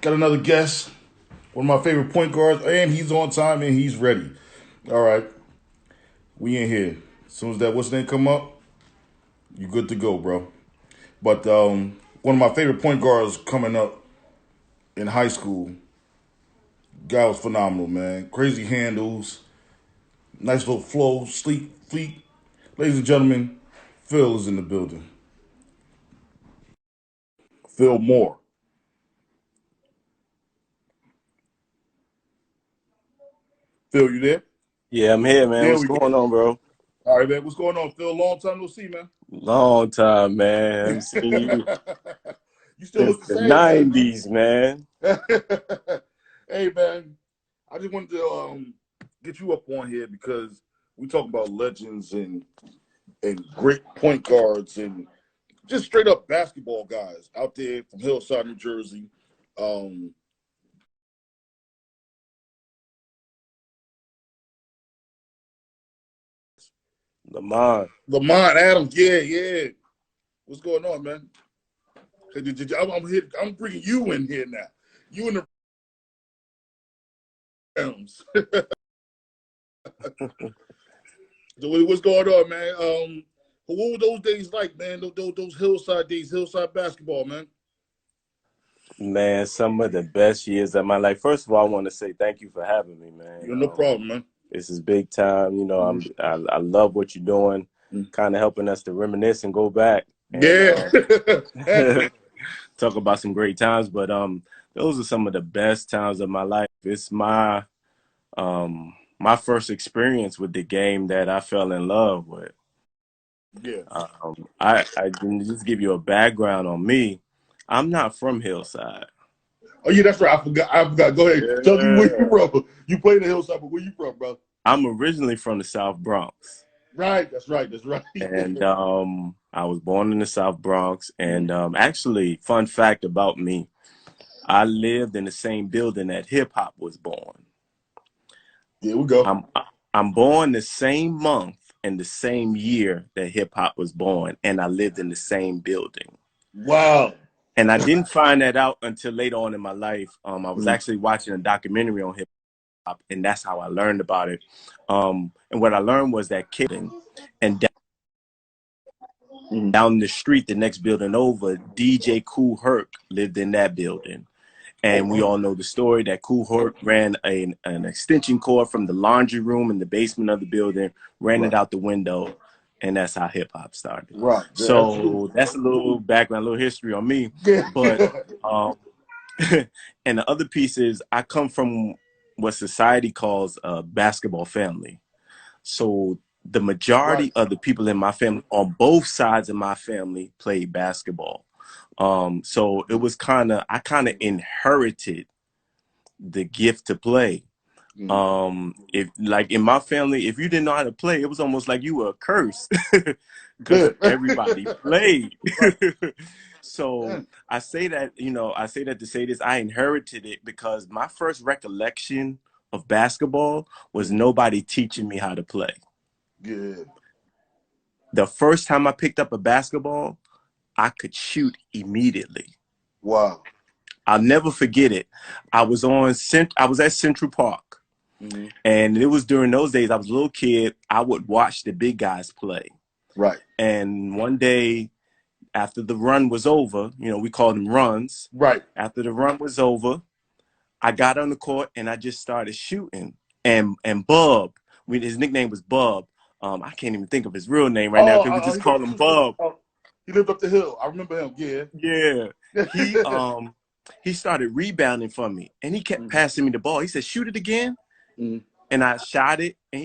Got another guest, one of my favorite point guards, and he's on time and he's ready. All right, we in here. As soon as that what's name come up, you good to go, bro. But one of my favorite point guards coming up in high school, guy was phenomenal, man. Crazy handles, nice little flow, sleek feet. Ladies and gentlemen, Phil is in the building. Phil Moore. Phil, you there? Yeah, I'm here, man. There What's we go. going on, bro? All right, man. What's going on, Phil? Long time no see, man. Long time, man. I haven't seen you You still since look the the same, man. 90s, man. Hey, man. I just wanted to get you up on here because we talk about legends and great point guards and just straight up basketball guys out there from Hillside, New Jersey. Um, Lamont. Lamont Adams, yeah, yeah. What's going on, man? Hey, I'm here. I'm bringing you in here now. You in the realms. So what's going on, man? What were those days like, man? Those Hillside days, Hillside basketball, man. Man, some of the best years of my life. First of all, I want to say thank you for having me, man. You're no problem, man. This is big time. Mhm. I love what you're doing, kind of helping us to reminisce and go back and Yeah. talk about some great times. But those are some of the best times of my life. It's my first experience with the game that I fell in love with. Yeah. I can just give you a background on me. I'm not from Hillside. Oh yeah, that's right. I forgot. I forgot. Go ahead. Tell me where you Yeah. from. You played the Hillside, but where you from, bro? I'm originally from the South Bronx, Right. That's right. That's right. and I was born in the South Bronx. Mhm. And actually, fun fact about me, I lived in the same building that hip hop was born. Here we go. I'm I'm born the same month and the same year that hip hop was born, and I lived in the same building. Wow. And I didn't find that out until later on in my life. I was Mhm. actually watching a documentary on hip hop, and that's how I learned about it. And what I learned was that kid, and Mhm. down the street, the next building over, DJ Kool Herc lived in that building. Oh And we wow. all know the story that Kool Herc ran an extension cord from the laundry room in the basement of the building, ran it Right. out the window, and that's how hip hop started. Right. Yeah, absolutely. So that's a little background, a little history on me. Yeah. But um, and the other piece is I come from what society calls a basketball family. So the Right. majority of the people in my family, on both sides of my family, played basketball. So it was I kind of inherited the gift to play. Mhm. If like in my family, if you didn't know how to play, it was almost like you were a curse because Yeah. everybody played. Right. So Yeah. I say that to say this, I inherited it because my first recollection of basketball was Mhm. nobody teaching me how to play. Yeah. The first time I picked up a basketball, I could shoot immediately. Wow. I'll never forget it. I was at Central Park, Mhm. and it was during those days. I was a little kid. I would watch the big guys play. Right. And one day, after the run was over, we called them runs. Right. After the run was over, I got on the court and I just started shooting. And Bub, his nickname was Bub. I can't even think of his real name right now Oh, because we just he lived. called him Bub. He lived up the hill. I remember him. Yeah. Yeah. He started rebounding for me and he kept Mhm. passing me the ball. He said, "Shoot it again." Mhm. And I shot it, and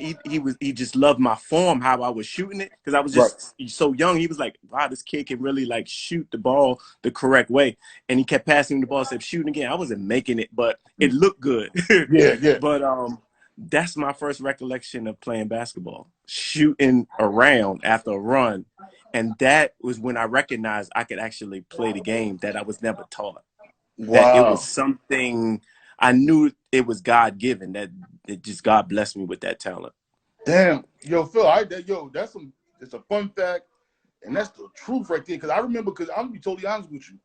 he just loved my form, how I was shooting it, because I was Right. just so young. He was like, "Wow, this kid can really like shoot the ball the correct way." And he kept passing me the ball, said, "Shoot again." I wasn't making it, but it Mhm. looked good. Yeah. Yeah. But that's my first recollection of playing basketball, shooting around after a run, and that was when I recognized I could actually play the game that I was never taught. That it was Wow. something I knew it was God given. That it just God blessed me with that talent. Damn. Yo, Phil. Yo, that's some. It's a fun fact, and that's the truth right there. Because I remember. Because I'm gonna be totally honest with you.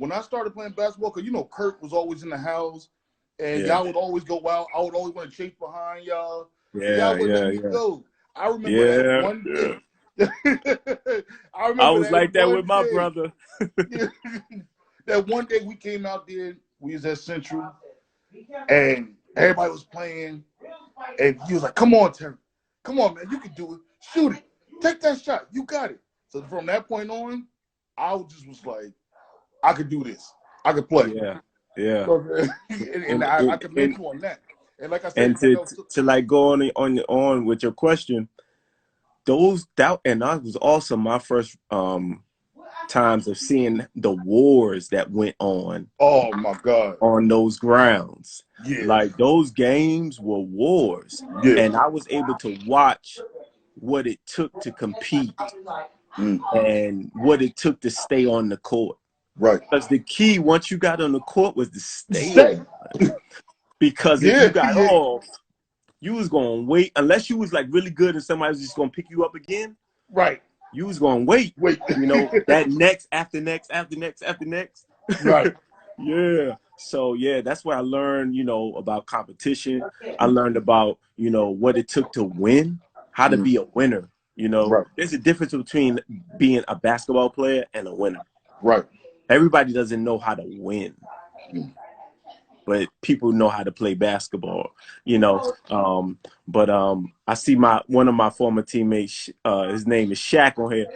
when I started playing basketball, because Kurt was always in the house, and Yeah. y'all would always go out. I would always want to chase behind y'all, and Yeah, y'all wouldn't let yeah, me yeah. go. I remember that Yeah, one yeah. day. I I remember was that like that one with my day. brother. That one day we came out there. We was at Central, and everybody was playing, and he was like, "Come on, Terry, come on, man, you can do it. Shoot it, take that shot. You got it." So from that point on, I just was like, I could do this. I could play. Yeah, yeah. And And I and commend and, you on that. And like I said, and to like go on with your question, that was also my first times of seeing the wars that went oh my God, on those grounds. yeah, Like those games were wars, yeah, and I was able to watch what it took to compete and what it took to stay on the court. right. Because the key once you got on the court was to stay Stay, on. Because if you yeah, got yeah, off, you was gonna wait unless you was like really good and somebody was just gonna pick you up again. right. You was gonna wait. Wait, That next after next after next after next. right. Yeah. So yeah, that's where I learned, about competition. I learned about, what it took to win, how to be a winner. Right, There's a difference between being a basketball player and a winner. right. Everybody doesn't know how to win, but people know how to play basketball, you know. But I see one of my former teammates, his name is Shaq on here.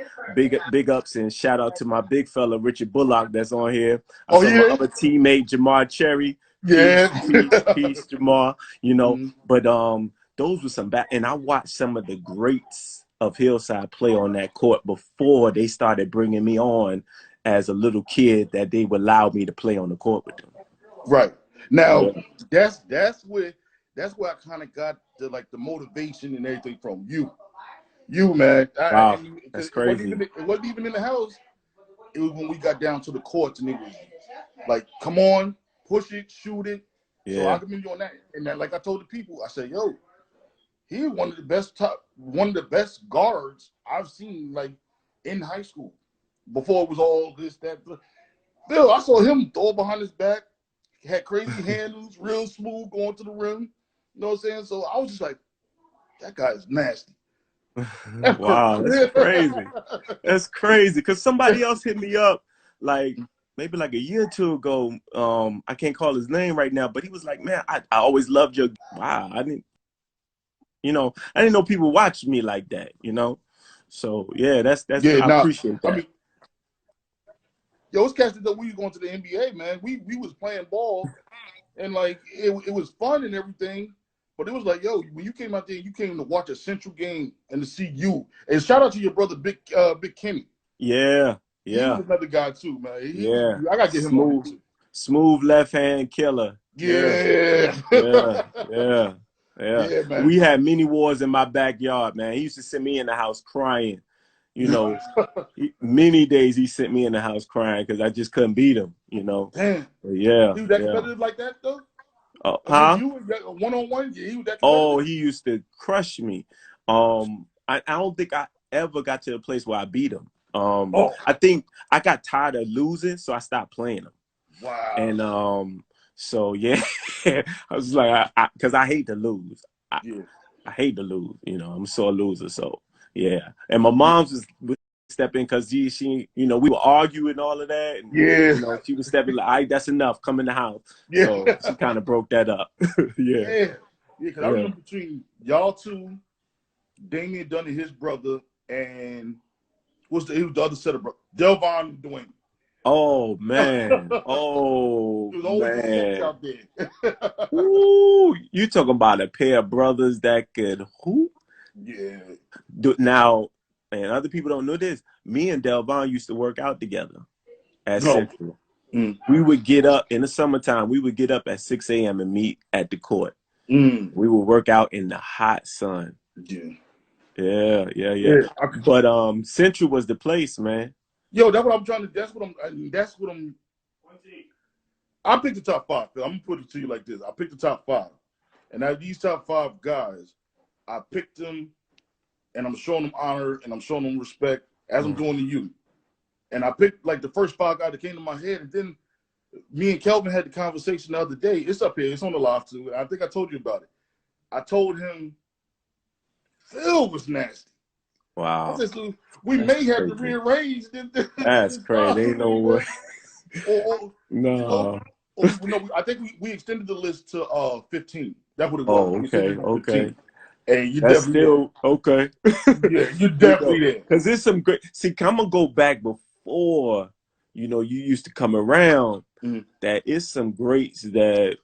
Big ups and shout out to my big fella Richard Bullock that's on here. I Oh saw my yeah, other teammate Jamar Cherry. yeah. Peace, Jamar. But those were and I watched some of the greats of Hillside play on that court before they started bringing me on as a little kid that they would allow me to play on the court with them. Right. Yeah. Now that's where I kind of got the motivation and everything from you man. Wow, Because that's crazy. it wasn't even in the house. It was when we got down to the courts and it was like, come on, push it, shoot it. So I Yeah. commend you on that. And that, like I told the people, I said, yo, he's one of the best guards I've seen in high school. Before it was all this, that. Bill, I saw him throw behind his back, had crazy handles, real smooth going to the rim. You know what I'm saying? So I was just like, that guy is nasty. Wow, that's crazy. That's crazy. Because somebody else hit me up like maybe like a year or two ago. I can't call his name right now, but he was like, man, I always loved your wow. I didn't know people watched me like that. So yeah, that's Yeah, I now, appreciate I that. mean, yo, it's catching that we was going to the NBA, man. We was playing ball and it was fun and everything. But it was like, yo, when you came out there, you came to watch a Central game and to see you. And shout out to your brother, Big Kenny. Yeah, He was yeah, another guy too, man. yeah. I gotta get him on here too. Smooth left hand killer. Yeah. Yeah, Yeah, yeah, yeah. yeah, man. We had many wars in my backyard, man. He used to send me in the house crying. Many days he sent me in the house crying because I just couldn't beat him. Damn, But yeah, he was that yeah. competitive like that though. Against Huh? you, one on one, yeah, he was that Oh, competitive. he used to crush me. I don't think I ever got to a place where I beat him. Oh, I think I got tired of losing, so I stopped playing him. wow. And so yeah, I was like, because I hate to lose. Yeah, I hate to lose. I'm a sore loser. So yeah. And my mom's would step in because she, we were arguing and all of that, and yeah, she was stepping like, "All right, that's enough. Come in the house." yeah, So she kind of broke that up. Yeah, yeah. Because I yeah. remember between y'all two, Damian Dunn and his brother, and he was the other set of brothers, Delvon and Dwayne. Oh man. It Oh was always a sketch man. out there. Ooh, you talking about a pair of brothers that could hoop? Yeah. Now, and other people don't know this. Me and Delvon used to work out together at No. Central. Mm. We would get up in the summertime. We would get up at 6 a.m. and meet at the court. Mm. We would work out in the hot sun. Yeah. Yeah, yeah, yeah. Yeah. But Central was the place, man. Yo, that's what I'm trying to. That's what I'm. I picked the top five. I'm gonna put it to you like this. I picked the top five, and out of these top five guys, I picked them, and I'm showing them honor and I'm showing them respect as I'm doing to you. And I picked the first five guys that came to my head, and then Me and Kelvin had the conversation the other day. It's up here. It's on the live too. I think I told you about it. I told him Phil was nasty. I Wow. said, so we That's may have to crazy. rearrange That's this crazy. Ain't no way. or you know, No. or we no. I think we extended the list to 15. That's what it was. Oh, We okay. extended it to Okay. 15. And you're That's definitely still okay. there. Yeah, you're definitely there. Because there's some great. See, I'm gonna go back before. You used to come around. Mm-hmm. That is some greats that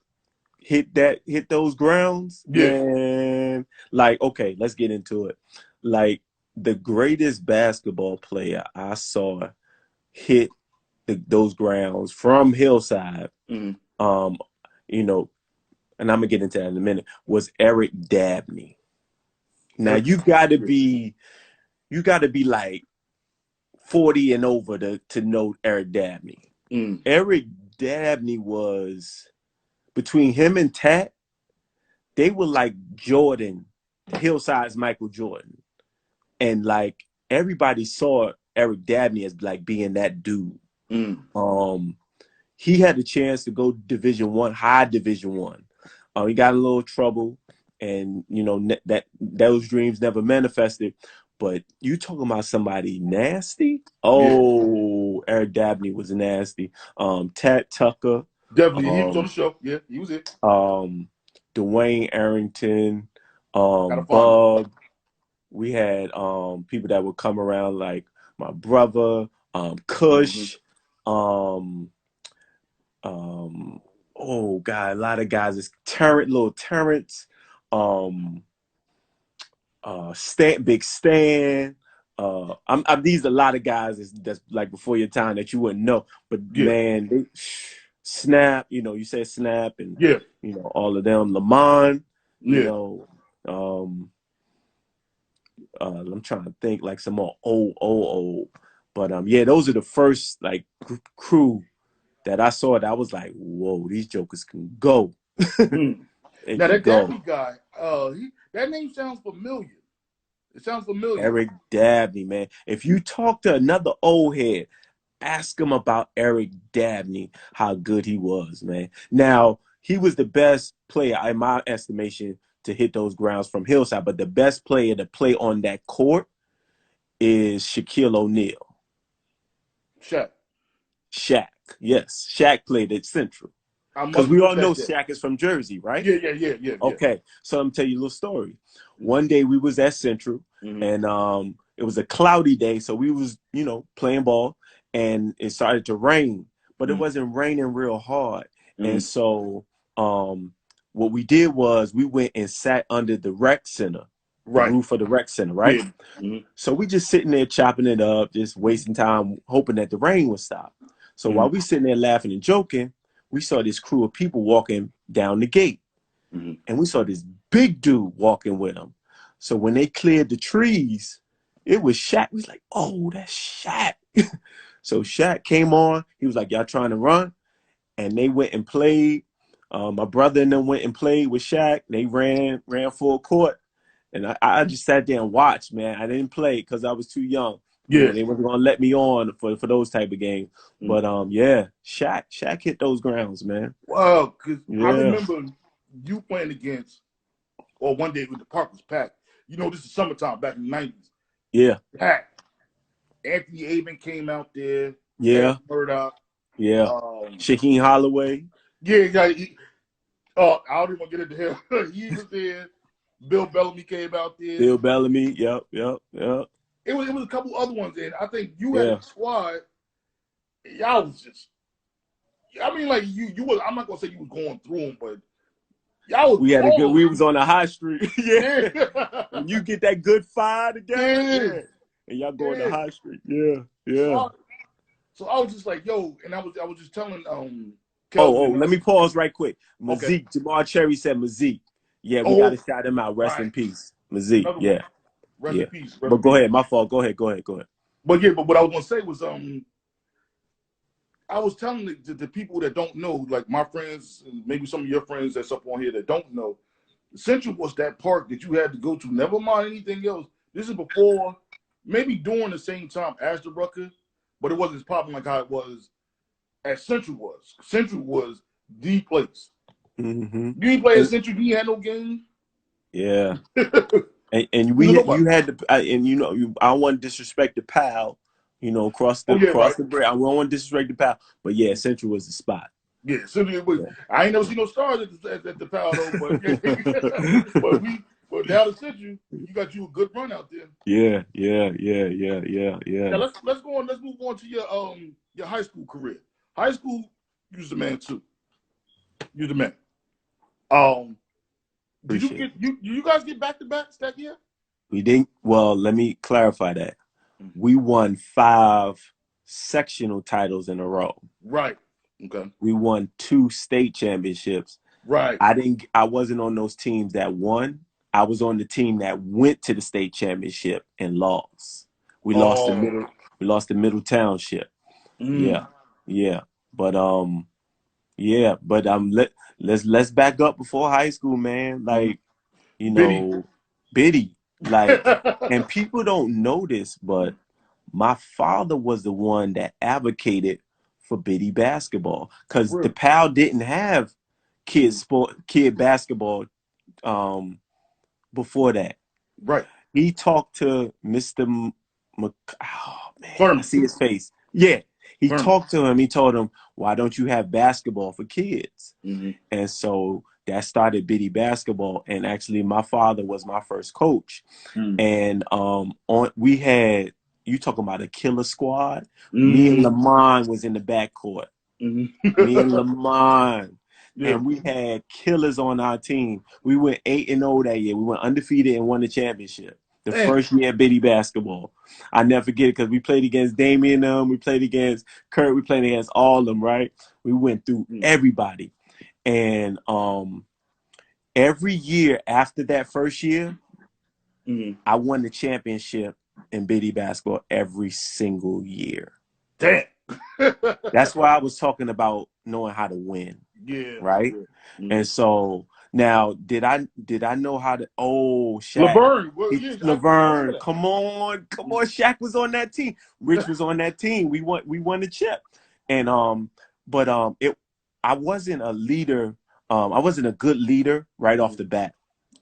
hit those grounds, Yeah. man. Like, okay, let's get into it. Like the greatest basketball player I saw hit those grounds from Hillside. Mm-hmm. Um, you know, and I'm gonna get into that in a minute. Was Eric Dabney. Now Eric, you gotta be like 40 and over to know Eric Dabney. mm. Eric Dabney was between him and Tat, they were like Jordan, Hillside's Michael Jordan. And like everybody saw Eric Dabney as like being that dude. Mm. He had a chance to go Division 1, high Division 1. He got in a little trouble, and that those dreams never manifested. But you talking about somebody nasty? Yeah, Oh, Eric Dabney was nasty. Tat Tucker, definitely. He was on the um, show. Yeah, he was it. Dwayne Arrington, Gotta find him. Bub. We had people that would come around like my brother, Mm-hmm. Kush, um, oh god, a lot of guys. It's little Terrence, um, Big Stan. These are a lot of guys that's like before your time that you wouldn't know. But Yeah, man, Snap. You said Snap, and yeah, all of them. Lamont. You yeah. know, um, I'm trying to think like some more old. But yeah, those are the first like crew that I saw that I was like, whoa, these jokers can go. Mm. They Now can that go. Dabney guy, that name sounds familiar. It sounds familiar. Eric Dabney, man. If you talk to another old head, ask him about Eric Dabney, how good he was, man. Now, he was the best player, in my estimation, to hit those grounds from Hillside, but the best player to play on that court is Shaquille O'Neal. Shaq. Shaq. Yes, Shaq played at Central. I Because must we all know respect that. Shaq is from Jersey, right? Yeah. Okay, so I'm gonna tell you a little story. Mm-hmm. One day we was at Central, Mm-hmm. and it was a cloudy day, so we was playing ball, and it started to rain, but it wasn't raining real hard, and Mm-hmm. so what we did was we went and sat under the rec center, the Right. roof of the rec center, right? Yeah. Mm-hmm. So we just sitting there chopping it up, just wasting time, hoping that the rain would stop. So Mm-hmm. while we sitting there laughing and joking, we saw this crew of people walking down the gate. Mm-hmm. And we saw this big dude walking with them. So when they cleared the trees, it was Shaq. We was like, oh, that's Shaq. So Shaq came on. He was like, y'all trying to run? And they went and played. My brother and them went and played with Shaq. They ran full court. And I just sat there and watched, man. I didn't play because I was too young. Yeah. They wasn't gonna let me on for those type of games. Mm-hmm. But yeah, Shaq hit those grounds, man. Wow, because I Yeah. remember you playing against, or one day when the park was packed. This is summertime back in the 90s. Yeah. Packed. Anthony Avon came out there. Yeah. Ed Murdoch. Yeah. Shaquem Holloway. Yeah. I don't even want to get into him. He was there. Bill Bellamy came out there. Bill Bellamy. Yep. It was a couple other ones, and I think you had Yeah. a squad. Y'all was just. I mean, like you was. I'm not gonna say you was going through them, but y'all was. We was on the high street. Yeah. Yeah. When you get that good fire together, Yeah. and y'all go on the high street. Yeah. So I was just like, yo, and I was just telling Kelvin. Kelvin. Let me pause right quick. Okay. Mazik, Jamar Cherry said Mazik. Yeah, we Oh, gotta shout him out. Rest right. in peace. Mazik. Another Yeah. one. Rest in peace. But go ahead. My fault. Go ahead. But yeah, but what I was gonna say was I was telling the people that don't know, like my friends, maybe some of your friends that's up on here that don't know, Central was that park that you had to go to. Never mind anything else. This is before, maybe during the same time as the Rucker, but it wasn't as popping like how it was as Central was. Central was the place. Mm-hmm. You ain't play at And Central, you ain't had no game. yeah, You and know you nobody. had to, and I don't want to disrespect the pal, Oh yeah, across right. the break. I don't want to disrespect the pal, but yeah, Central was the spot. Yeah, Central. But Yeah. I ain't never seen no stars at the Pal though. But but down the Central, you got you a good run out there. Yeah, yeah, yeah, yeah, yeah, Now yeah. let's go on. Let's move on to your high school career. High school, you was the man too. You're the man. Um, did Appreciate it. you guys get back to backs that year? We didn't. Well, let me clarify that. We won 5 sectional titles in a row. Right. Okay. We won 2 state championships. Right. I wasn't on those teams that won. I was on the team that went to the state championship and lost. We lost the Oh. middle we lost the middle township. Mm. Yeah. Yeah. But yeah, but let's back up before high school, man. Mm. Like, you Biddy. know, Biddy. Like, and people don't know this, but my father was the one that advocated for Biddy basketball because the Really? PAL didn't have Mm. kid basketball um, before that. Right. He talked to Mr. Oh man, I Furman. see his face. Yeah, he Furman. talked to him. He told him, "Why don't you have basketball for kids?" Mm-hmm. And so that started Biddy basketball. And actually, my father was my first coach. Mm. And we had, you talking about a killer squad. Me and Mm-hmm. Lamont was in the backcourt. Me and Mm-hmm. Lamont. Yeah. And we had killers on our team. We went 8-0 that year. We went undefeated and won the championship. The Damn. first year of Biddy basketball. I never forget it because we played against Damian and them. We played against Kurt. We played against all of them, right? We went through Mm. everybody. And every year after that first year, Mm-hmm. I won the championship in Biddy basketball every single year. Damn. That's why I was talking about knowing how to win, Yeah. right? Yeah. Mm-hmm. And so now, did I know how to? Oh, Shaq, Laverne. Well, yeah, I remember Laverne, that. come on, Shaq was on that team. Rich was on that team. We won the chip, and but I wasn't a leader. I wasn't a good leader right off the bat.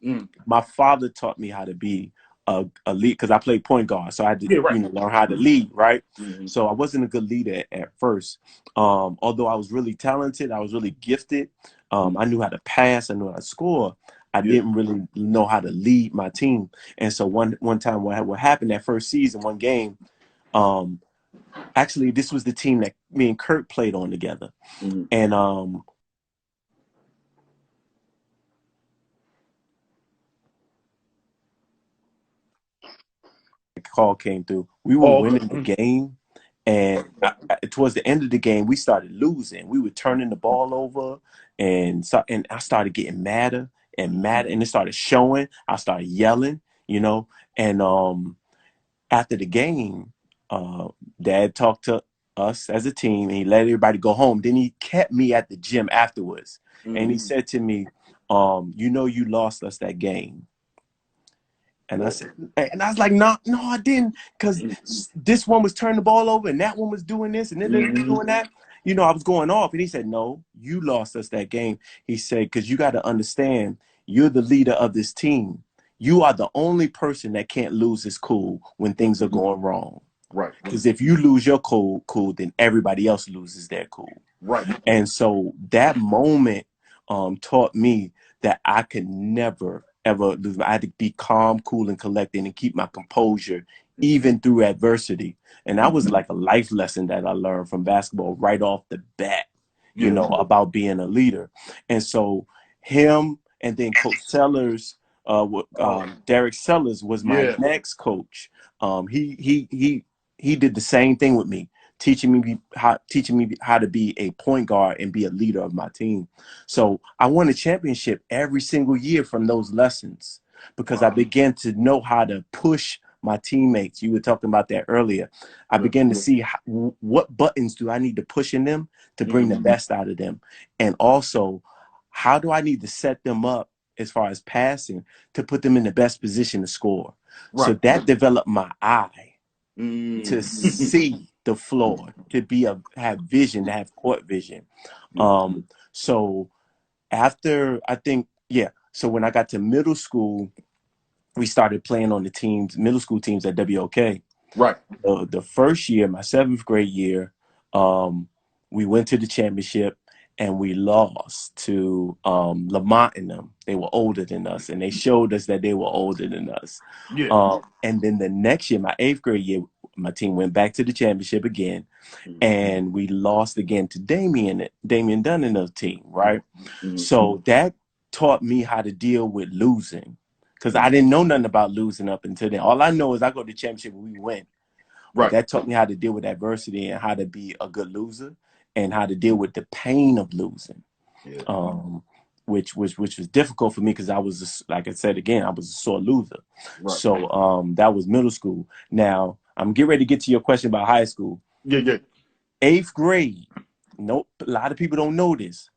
Mm. My father taught me how to be a lead because I played point guard, so I had to Yeah. Right. learn how to lead, right? Mm-hmm. So I wasn't a good leader at first. Although I was really talented, I was really gifted. I knew how to pass, I knew how to score. I Yeah. didn't really know how to lead my team. And so one time what happened that first season, one game, actually this was the team that me and Kurt played on together. Mm-hmm. And call came through. We were Oh, winning the okay. game, and towards the end of the game, we started losing. We were turning the ball over, and I started getting madder and madder, and it started showing. I started yelling, and after the game, Dad talked to us as a team, and he let everybody go home. Then he kept me at the gym afterwards, and he Mm-hmm. said to me, you lost us that game." And I Well, said, and I was like, no, no, I didn't, because this one was turning the ball over, and that one was doing this, and then they were mm-hmm. doing that. I was going off, and he said, no, you lost us that game. He said, because you got to understand, you're the leader of this team. You are the only person that can't lose his cool when things are going wrong. Right. Because if you lose your cool, then everybody else loses their cool. Right. And so that moment taught me that I could never, ever lose. I had to be calm, cool, and collected and keep my composure even through adversity. And that was like a life lesson that I learned from basketball right off the bat, Yeah. about being a leader. And so him and then Coach Sellers, Derek Sellers was my Yeah. next coach. He did the same thing with me, teaching me how to be a point guard and be a leader of my team. So I won a championship every single year from those lessons because I Wow. began to know how to push my teammates. You were talking about that earlier. I Yeah. began to see what buttons do I need to push in them to bring the Mm-hmm. best out of them, and also how do I need to set them up as far as passing to put them in the best position to score. So Right. that developed my eye to Mm. see the floor, to have vision, to have court vision. So after so when I got to middle school, we started playing on the teams, middle school teams at WOK. Right. The first year, my 7th grade year, we went to the championship and we lost to Lamont and them. They were older than us, and they showed us that they were older than us. Yeah. And then the next year, my 8th grade year, my team went back to the championship again, and we lost again to Damian Dunn and the team, right? So that taught me how to deal with losing, because I didn't know nothing about losing up until then. All I know is I go to the championship and we win. But Right. that taught me how to deal with adversity and how to be a good loser and how to deal with the pain of losing. Yeah. Which was difficult for me because I was, like I said again, I was a sore loser. Right. So that was middle school. Now I'm getting ready to get to your question about high school. Yeah. 8th grade. Nope, a lot of people don't know this.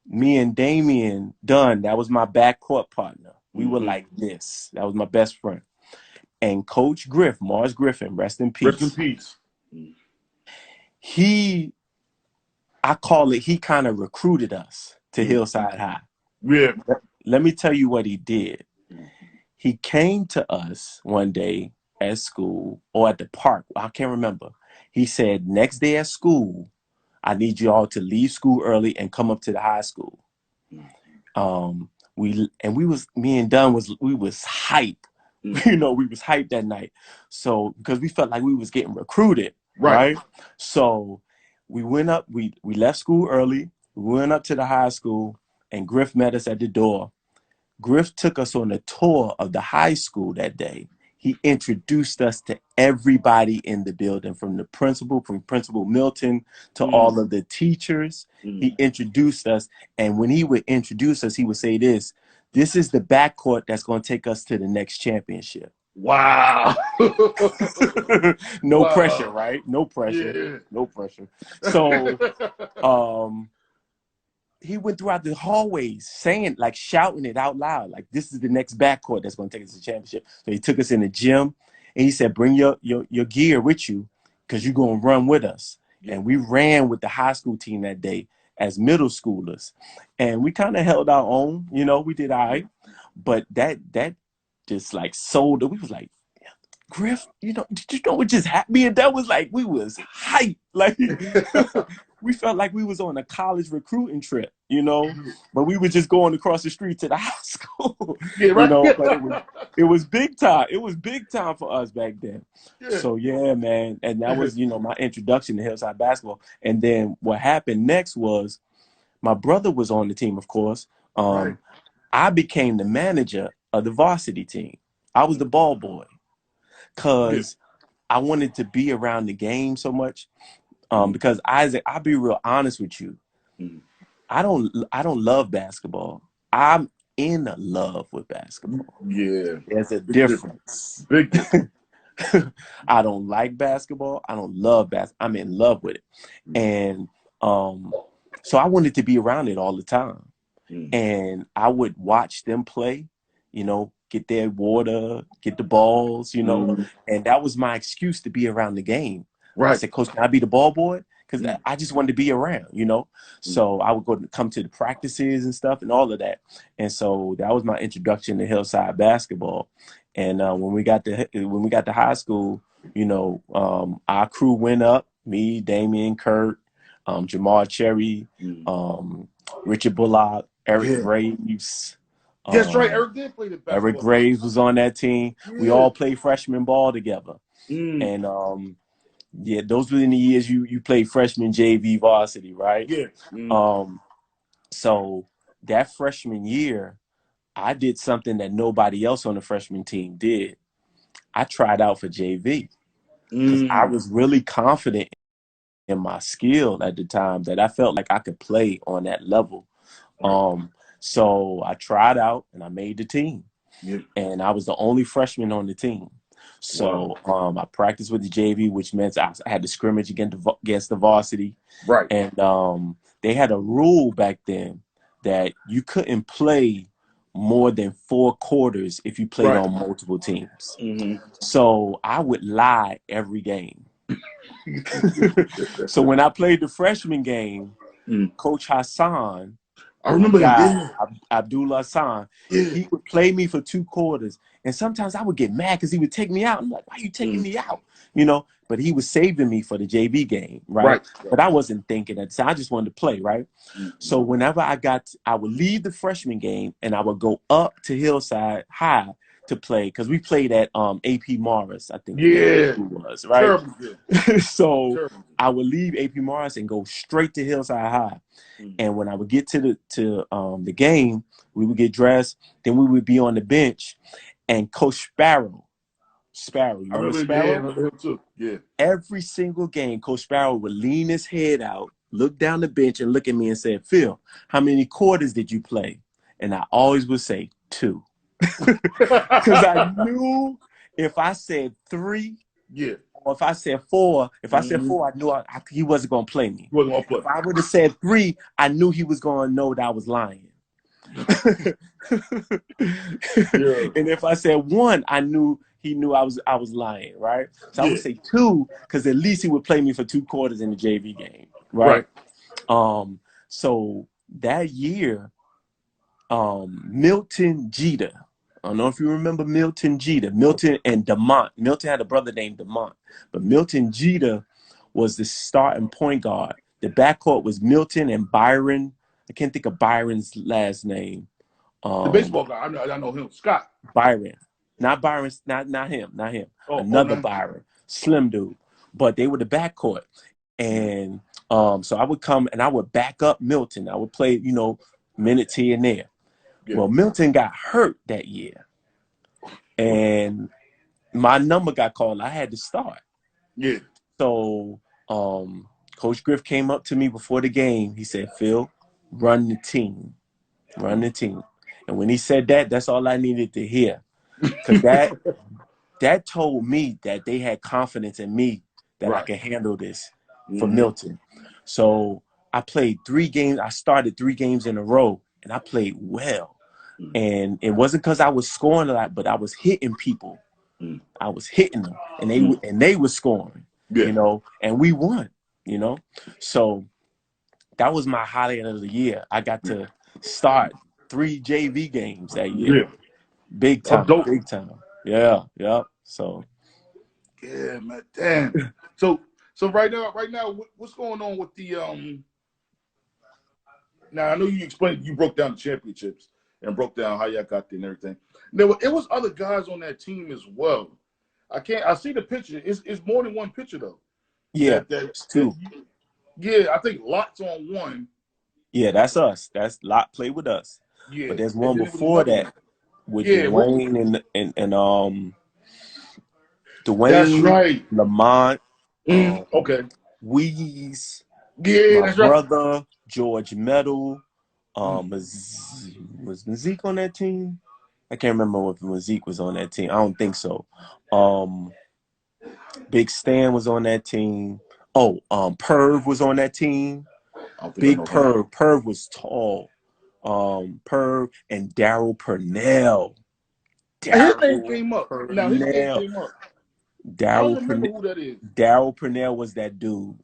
Me and Damian Dunn, that was my backcourt partner. We were like this. That was my best friend. And Coach Mars Griffin, rest in peace. Rest in peace. He kind of recruited us to Hillside High. Yeah. Let me tell you what he did. He came to us one day at school or at the park. I can't remember. He said, next day at school, I need you all to leave school early and come up to the high school. Me and Dunn was hyped. We was hyped that night. So because we felt like we was getting recruited, right? So we went up, we left school early, we went up to the high school, and Griff met us at the door. Griff took us on a tour of the high school that day. He introduced us to everybody in the building, from Principal Milton to all of the teachers. He introduced us, and when he would introduce us, he would say this is the backcourt that's going to take us to the next championship. Wow. No pressure, right? No pressure. Yeah. No pressure. So he went throughout the hallways saying, like, shouting it out loud, like, this is the next backcourt that's going to take us to the championship. So he took us in the gym and he said, bring your gear with you because you're going to run with us. Yeah. And we ran with the high school team that day as middle schoolers. And we kind of held our own, we did all right. But that just like sold it. We was like, Griff, did you know what just happened? And that was like, we was hyped. Like, we felt like we was on a college recruiting trip, but we were just going across the street to the high school, yeah, right. But it was big time. It was big time for us back then. Yeah. So, yeah, man. And that was, my introduction to Hillside basketball. And then what happened next was my brother was on the team, of course. Right. I became the manager of the varsity team. I was the ball boy because I wanted to be around the game so much. Because Isaac, I'll be real honest with you. I don't love basketball. I'm in love with basketball. Yeah. There's a difference. Big difference. I don't like basketball. I don't love basketball. I'm in love with it. And so I wanted to be around it all the time. And I would watch them play, get their water, get the balls, and that was my excuse to be around the game. Right. I said, Coach, can I be the ball boy? Because I just wanted to be around, So I would come to the practices and stuff and all of that. And so that was my introduction to Hillside basketball. And when we got to high school, our crew went up. Me, Damian, Kurt, Jamar Cherry, Richard Bullock, Eric Graves. That's right. Eric did play the basketball. Eric Graves was on that team. Yeah. We all played freshman ball together. And those were in the years you played freshman JV varsity, right? Yeah. So that freshman year, I did something that nobody else on the freshman team did. I tried out for JV because I was really confident in my skill at the time that I felt like I could play on that level. So I tried out and I made the team. Yep. And I was the only freshman on the team. So I practiced with the JV, which meant I had to scrimmage against the varsity. Right. And they had a rule back then that you couldn't play more than 4 quarters if you played on multiple teams. So I would lie every game. So when I played the freshman game, Mm. Coach Hassan, I my remember him. guy, Yeah. Abdullah Hassan, Yeah. he would play me for 2 quarters. And sometimes I would get mad because he would take me out. I'm like, why are you taking me out? You know, but he was saving me for the JV game, right? But I wasn't thinking that. So I just wanted to play, right? So whenever I would leave the freshman game and I would go up to Hillside High to play because we played at AP Morris, I think the name of the school was, right? Terrible good. So Terrible. I would leave AP Morris and go straight to Hillside High. And when I would get to the game, we would get dressed. Then we would be on the bench, and Coach Sparrow, you remember Sparrow? Yeah, I remember him too. Yeah. Every single game, Coach Sparrow would lean his head out, look down the bench, and look at me and say, "Phil, how many quarters did you play?" And I always would say 2, because I knew if I said 3, Yeah. or if I said 4, I knew he wasn't going to play me. He wasn't gonna play. If I would have said 3, I knew he was going to know that I was lying. And if I said 1, he knew I was lying, right? So I would say 2 because at least he would play me for 2 quarters in the JV game, right? So that year, Milton Jeter. I don't know if you remember Milton Jeter. Milton and DeMont. Milton had a brother named DeMont, but Milton Jeter was the starting point guard. The backcourt was Milton and Byron. I can't think of Byron's last name. The baseball guy. I know him. Scott. Byron. Not Byron. Not him. Another Byron. Slim dude. But they were the backcourt. And so I would come and I would back up Milton. I would play, minutes here and there. Yeah. Well, Milton got hurt that year. And my number got called. I had to start. Yeah. So Coach Griff came up to me before the game. He said, "Phil, run the team. Run the team." And when he said that, that's all I needed to hear. Because that told me that they had confidence in me that I could handle this for Milton. So I played 3 games. I started 3 games in a row, and I played well. And it wasn't because I was scoring a lot, but I was hitting people. I was hitting them, and they were scoring, and we won, So that was my highlight of the year. I got to start 3 JV games that year. Yeah. Big time. Yeah. So. Yeah, man. Damn. So right now, what's going on with the Now I know you explained, you broke down the championships and broke down how y'all got there and everything. It was other guys on that team as well. I see the picture. It's more than one picture though. Yeah, that's 2. I think Lot's on one. Yeah, that's us. That's Lot played with us. Yeah, but there's one before that with Dwayne and Dwayne. That's right. Lamont. Okay. Weeze. Yeah, my that's brother, right. George Metal. Was Mazik on that team? I can't remember if Mazik was on that team. I don't think so. Big Stan was on that team. Perv was on that team. Big Perv. Perv was tall. Perv and Daryl Purnell. His name came up. Now his name came up. Daryl Purnell. Who that is? Daryl Purnell was that dude.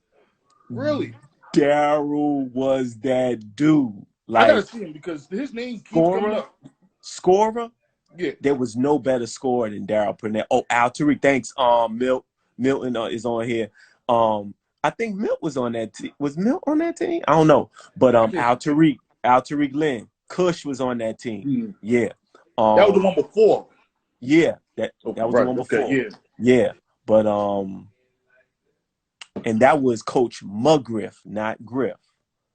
Really? Daryl was that dude. I gotta see him because his name keeps coming up. Scorer? Yeah. There was no better scorer than Daryl Purnell. Oh, Al Tariq. Thanks, Milton is on here. I think Milt was on that team. Was Milt on that team? I don't know. But Al Tariq Lynn. Kush was on that team. Yeah. That was the one before. Yeah. That was the one before. Okay, yeah. But and that was Coach McGriff, not Griff.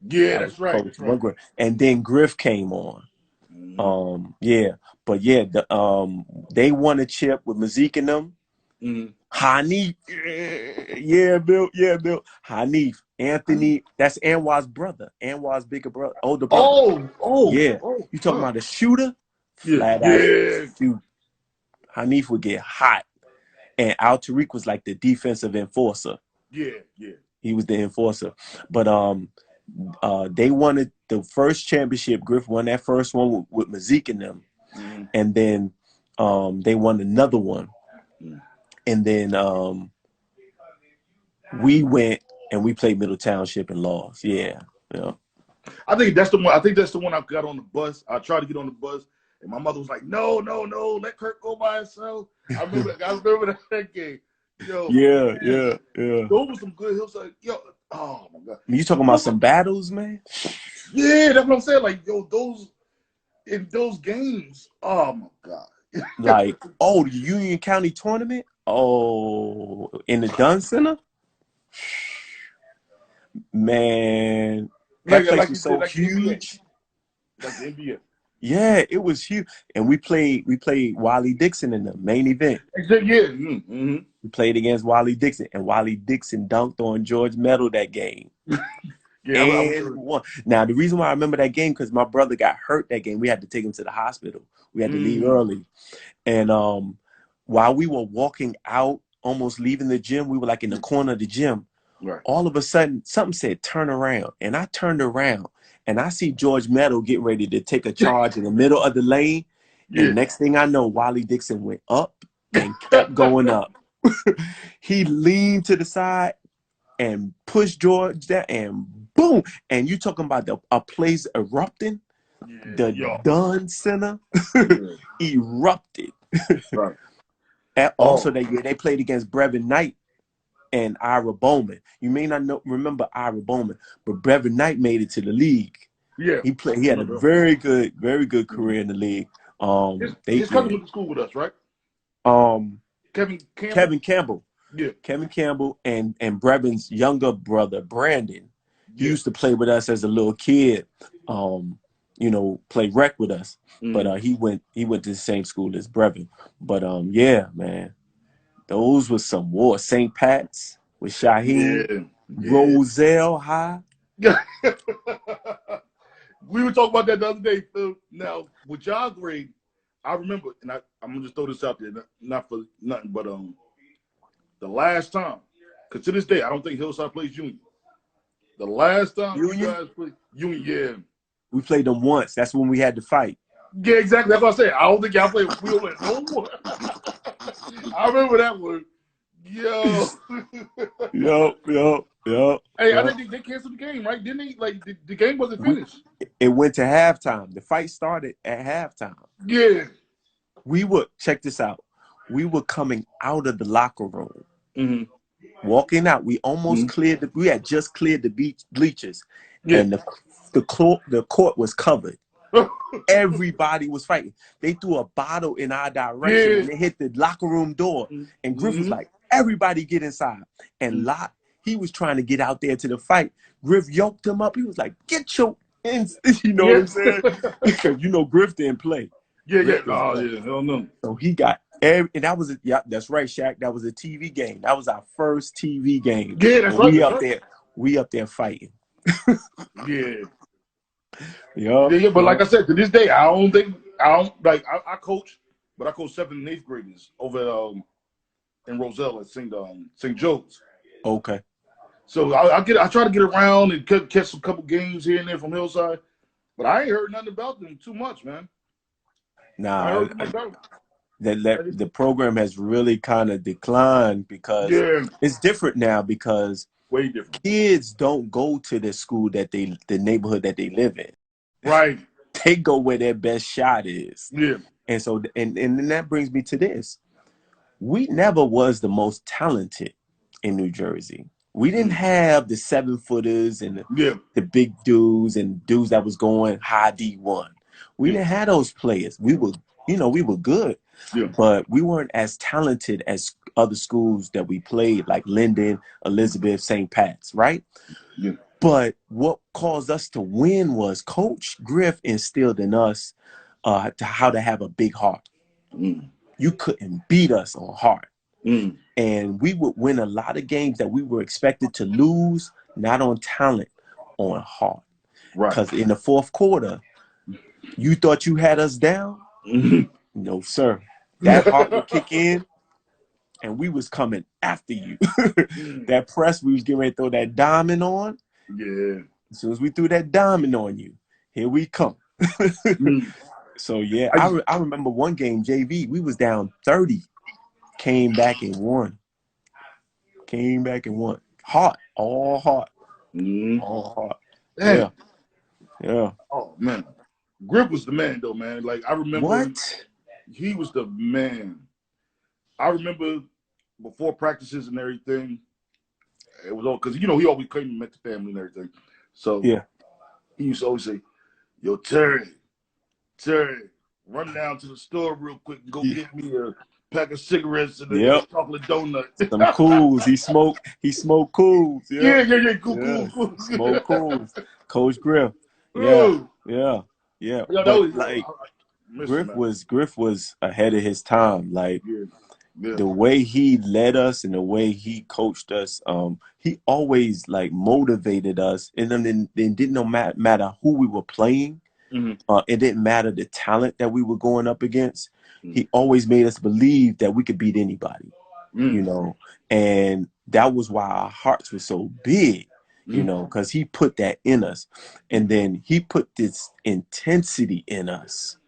Yeah, that's right. Coach McGriff. And then Griff came on. But they won a chip with Mazik and them. Hanif, Bill. Hanif, Anthony, that's Anwar's brother. Anwar's bigger brother, older brother. You talking about a shooter? Flat out shoot. Hanif would get hot, and Al Tariq was like the defensive enforcer. Yeah. He was the enforcer, but they won the first championship. Griff won that first one with Mazik and them, and then they won another one. And then We went and we played Middle Township and lost. Yeah. Yeah. I think that's the one. I think that's the one I got on the bus. I tried to get on the bus, and my mother was like, "No, no, no, let Kirk go by himself." I remember that game. Yo, Yeah, man, yeah, yeah. those were some good Hillside. Yo, oh my god, You talking about some battles, man? yeah, that's what I'm saying. Like, yo, those in those games. Oh my god. Like, oh, the Union County tournament? Oh, in the Dunn Center? Man, that place like was you said, so like the NBA, huge. like the NBA. Yeah, it was huge. And we played Wiley Dixon in the main event. Except, yeah, mm-hmm. We played against Wiley Dixon, and Wiley Dixon dunked on George Medal that game. Yeah, I And remember. won. Now, the reason why I remember that game, because my brother got hurt that game. We had to take him to the hospital. We had to leave early. And while we were walking out, almost leaving the gym, we were like in the corner of the gym. Right. All of a sudden, something said, turn around. And I turned around, and I see George Medal get ready to take a charge in the middle of the lane. Yeah. And next thing I know, Wiley Dixon went up and kept going up. He leaned to the side and pushed George there, and boom. And you talking about a place erupting? Yeah, The yo. Dunn Center Yeah. erupted. Right. And also Oh. that year, they played against Brevin Knight and Ira Bowman. You may not remember Ira Bowman, but Brevin Knight made it to the league. Yeah. He had a very good career in the league. His cousin went to school with us, right? Kevin Campbell. Kevin Campbell. Yeah. Kevin Campbell and Brevin's younger brother, Brandon. He used to play with us as a little kid. Play rec with us. But he went to the same school as Brevin. But yeah, man. Those was some war. St. Pat's with Shaheem. Yeah. Roselle High. Yeah. We were talking about that the other day, Phil. Now, with y'all grade, I remember, and I'm gonna just throw this out there, not for nothing, but the last time, because to this day, I don't think Hillside plays Union. The last time you guys played Union, yeah. We played them once. That's when we had to fight. Yeah, exactly. That's what I said. I don't think y'all played. We don't win no more. I remember that one. Yo. Yo. Hey, I think they canceled the game, right? Didn't they? Like the game wasn't finished. It went to halftime. The fight started at halftime. Yeah. Check this out. We were coming out of the locker room, walking out. We almost cleared we had just cleared the bleachers, and the court was covered. Everybody was fighting. They threw a bottle in our direction and they hit the locker room door. And Griff was like, everybody get inside. And he was trying to get out there to the fight. Griff yoked him up. He was like, get your ends. You know what I'm saying? Because Griff didn't play. Yeah. Oh, yeah. Hell no. So he got and that was that's right, Shaq. That was a TV game. That was our first TV game. Yeah, that's right. We up there fighting. Yeah. Yeah, but like I said, to this day, I coach, but I coach 7th and 8th graders over in Roselle at St. Joe's. Okay. So I try to get around and catch a couple games here and there from Hillside, but I ain't heard nothing about them too much, man. Nah, the program has really kind of declined because it's different now because way different. Kids don't go to the school the neighborhood that they live in. Right. They go where their best shot is. Yeah. And so and then that brings me to this. We never was the most talented in New Jersey. We didn't have the 7-footers and the big dudes and dudes that was going high D1. We didn't have those players. We were good, but we weren't as talented as other schools that we played, like Linden, Elizabeth, St. Pat's, right? Yeah. But what caused us to win was Coach Griff instilled in us how to have a big heart. You couldn't beat us on heart. And we would win a lot of games that we were expected to lose, not on talent, on heart. Right. Because in the fourth quarter, you thought you had us down? No, sir. That heart would kick in, and we was coming after you. That press, we was getting ready to throw that diamond on. Yeah. As soon as we threw that diamond on you, here we come. So, yeah, I remember one game, JV, we was down 30. Came back and won. Heart, all heart, Mm-hmm. all heart. Yeah, Dang. yeah. Oh man, Grip was the man though, man. Like I remember, What? he was the man. I remember before practices and everything, it was all because he always came and met the family and everything. So Yeah. he used to always say, "Yo, Terry, run down to the store real quick and go Yeah. get me a pack of cigarettes and a Yep. chocolate donut." Some cools. He smoked cools. Yep. Yeah, Yeah. cool. Smoke cools. Coach Griff. Yeah. Oh, Yeah. Yeah. yeah, that But was like I miss him, man. Griff was ahead of his time. Like Yeah, yeah. the way he led us and the way he coached us, he always like motivated us, and then it didn't matter who we were playing. Mm-hmm. It didn't matter the talent that we were going up against. Mm-hmm. He always made us believe that we could beat anybody, you know, and that was why our hearts were so big, you Mm-hmm. know, because he put that in us, and then he put this intensity in us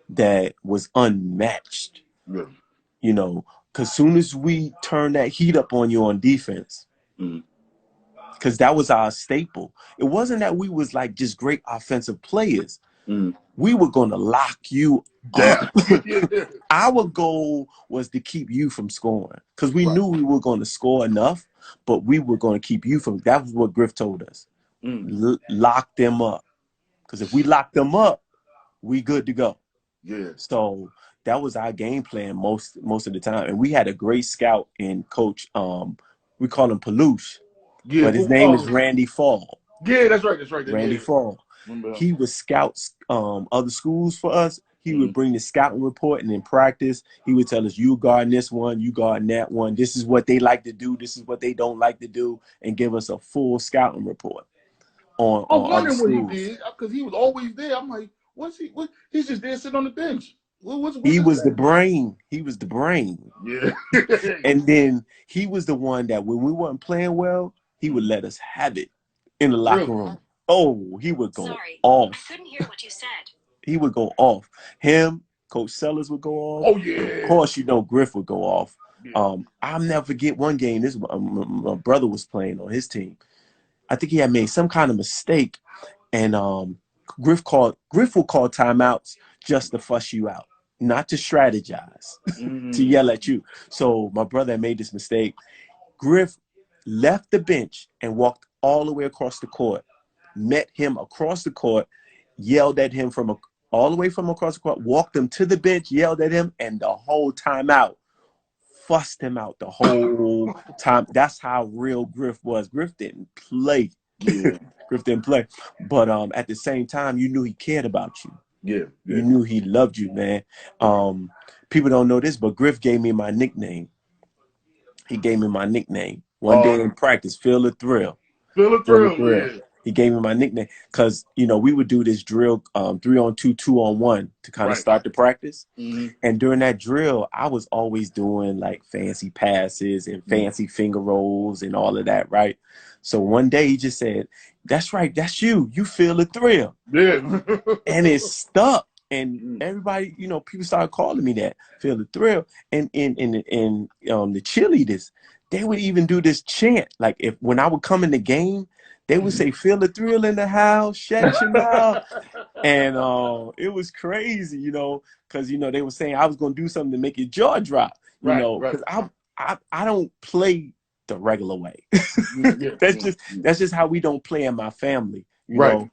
that was unmatched, Yeah. you know, because soon as we turn that heat up on you on defense, Mm-hmm. because that was our staple. It wasn't that we was like just great offensive players. Mm-hmm. We were going to lock you up. Damn. Yeah. Our goal was to keep you from scoring because we Right. knew we were going to score enough, but we were going to keep you from. That was what Griff told us. Mm. Lock them up, because if we lock them up, we good to go. Yeah. So that was our game plan most of the time, and we had a great scout in Coach. We call him Palouche, Yeah. but his name is Randy Fall. Yeah, that's right. That's right. Randy Yeah. Fall. Remember him. He would scout other schools for us. He would Mm. bring the scouting report, and in practice, he would tell us, "You guarding this one, you guarding that one. This is what they like to do. This is what they don't like to do," and give us a full scouting report I'm on other wondering what he schools. did because he was always there. I'm like, what's he? What? He's just there sitting on the bench. What's He his was the thing? brain. He was the brain. Yeah. And then he was the one that when we weren't playing well, he would Mm. let us have it in the locker Really? room. Oh, he would go off. I couldn't hear what you said. He would go off. Him, Coach Sellers would go off, Oh and of yeah. course, Griff would go off. Yeah. I'll never forget one game. This my brother was playing on his team. I think he had made some kind of mistake, and Griff will call timeouts just to fuss you out, not to strategize, to Mm. yell at you. So my brother had made this mistake. Griff left the bench and walked all the way across the court, met him across the court, yelled at him all the way from across the court, walked him to the bench, yelled at him, and the whole time out, fussed him out the whole time. That's how real Griff was. Griff didn't play. Yeah. Griff didn't play. But at the same time, you knew he cared about you. Yeah. You Yeah. knew he loved you, man. People don't know this, but Griff gave me my nickname. He gave me my nickname. One day in practice, Feel the Thrill. Feel the Feel the thrill. Thrill. Yeah. He gave me my nickname because, we would do this drill 3-on-2, 2-on-1 to kind of Right. start the practice. Mm-hmm. And during that drill, I was always doing like fancy passes and fancy finger rolls and all of that, right? So one day he just said, "That's right, that's you. You feel the thrill." Yeah. And it stuck. And Mm. everybody, people started calling me that, Feel the Thrill. And the cheerleaders, they would even do this chant. Like when I would come in the game, they would say, "Feel the thrill in the house, shut your mouth." And it was crazy, because they were saying I was going to do something to make your jaw drop, Right. Right. because I don't play the regular way. Yeah. That's just how we don't play in my family. Right.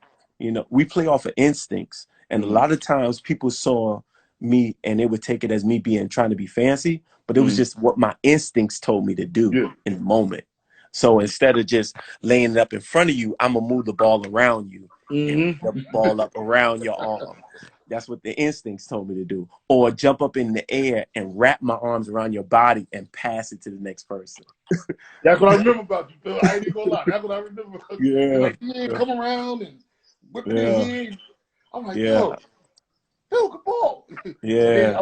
We play off of instincts, and a Mm-hmm. lot of times people saw me and they would take it as me trying to be fancy, but it was just what my instincts told me to do Yeah. in the moment. So instead of just laying it up in front of you, I'm gonna move the ball around you and Mm-hmm. the ball up around your arm. That's what the instincts told me to do. Or jump up in the air and wrap my arms around your body and pass it to the next person. That's what I remember about you, Phil. I ain't even gonna lie. That's what I remember. You're Yeah, like, yeah, come around and whipping their yeah, head. I'm like, yeah, yo, Phil, good ball. And then yeah.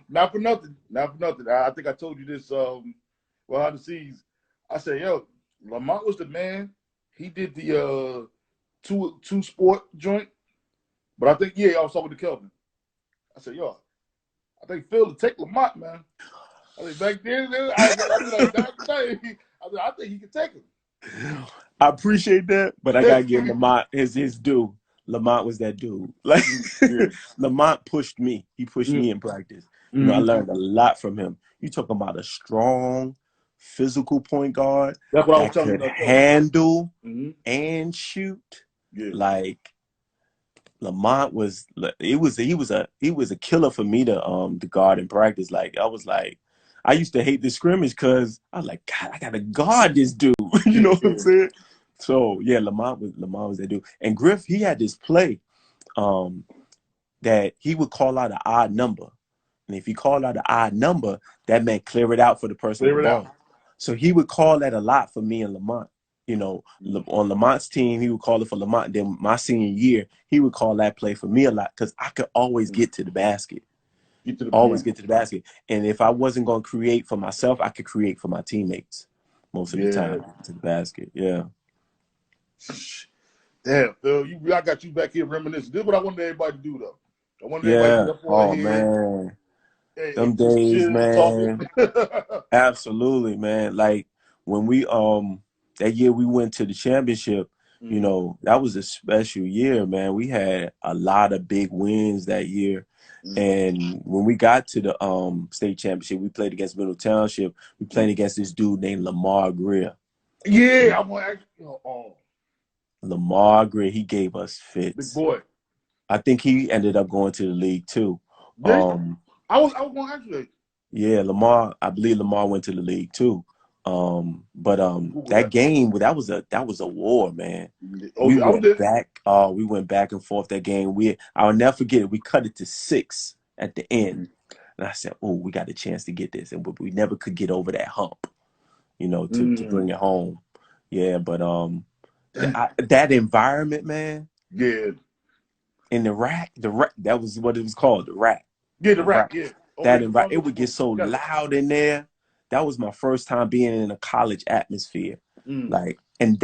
not for nothing, not for nothing. I think I told you this. Behind the scenes, I said, yo, Lamont was the man. He did the two sport joint, but I think I was talking to Kelvin. I said, yo, I think Phil to take Lamont, man. I think back then, I be like, I think he could take him. I appreciate that, but I Yeah. gotta give Lamont his due. Lamont was that dude. Like Yeah. Lamont pushed me. He pushed me in practice. You know, I Mm-hmm. learned a lot from him. You talking about a strong, physical point guard That's what I was that telling you. could I told handle you. and shoot. Yeah. Like Lamont was, he was a killer for me to guard in practice. Like I was like, I used to hate the scrimmage because I was like, God, I gotta guard this dude. You know what I'm Yeah. saying? So yeah, Lamont was that dude. And Griff, he had this play um that he would call out an odd number. And if he called out an odd number, that meant clear it out for the person with Clear the it out. ball. So he would call that a lot for me and Lamont. You know, on Lamont's team, he would call it for Lamont. Then my senior year, he would call that play for me a lot because I could always get to the basket. Get to the Always point. get to the basket. And if I wasn't going to create for myself, I could create for my teammates most of the Yeah. time to the basket. Yeah. Damn, Phil, I got you back here reminiscing. This is what I wanted everybody to do, though. I wanted everybody to Yeah. get up on Oh, here man. Them and just days, chill, talk man. it. Absolutely, man. Like when we that year we went to the championship, you Mm, know, that was a special year, man. We had a lot of big wins that year. mm. And when we got to the state championship, we played against Middle Township. We played against this dude named Lamar Greer. Yeah, I want to ask you. Oh, Lamar Greer, he gave us big fits. boy. I think he ended up going to the league too. Did Um, I was going to ask you. Yeah, I believe Lamar went to the league too. But Google that that. game, that was a war, man. Oh, I was there. We went back and forth that game. I'll never forget it. We cut it to 6 at the end. Mm, And I said, "Oh, we got a chance to get this." And we never could get over that hump, to mm, bring it home. Yeah, but damn. that environment, man, Yeah. in the rack, that was what it was called, the rack. Yeah, the The rack, rack. yeah. Oh, That yeah, the environment, front it of would get so the together. loud in there. That was my first time being in a college atmosphere. Mm, Like, and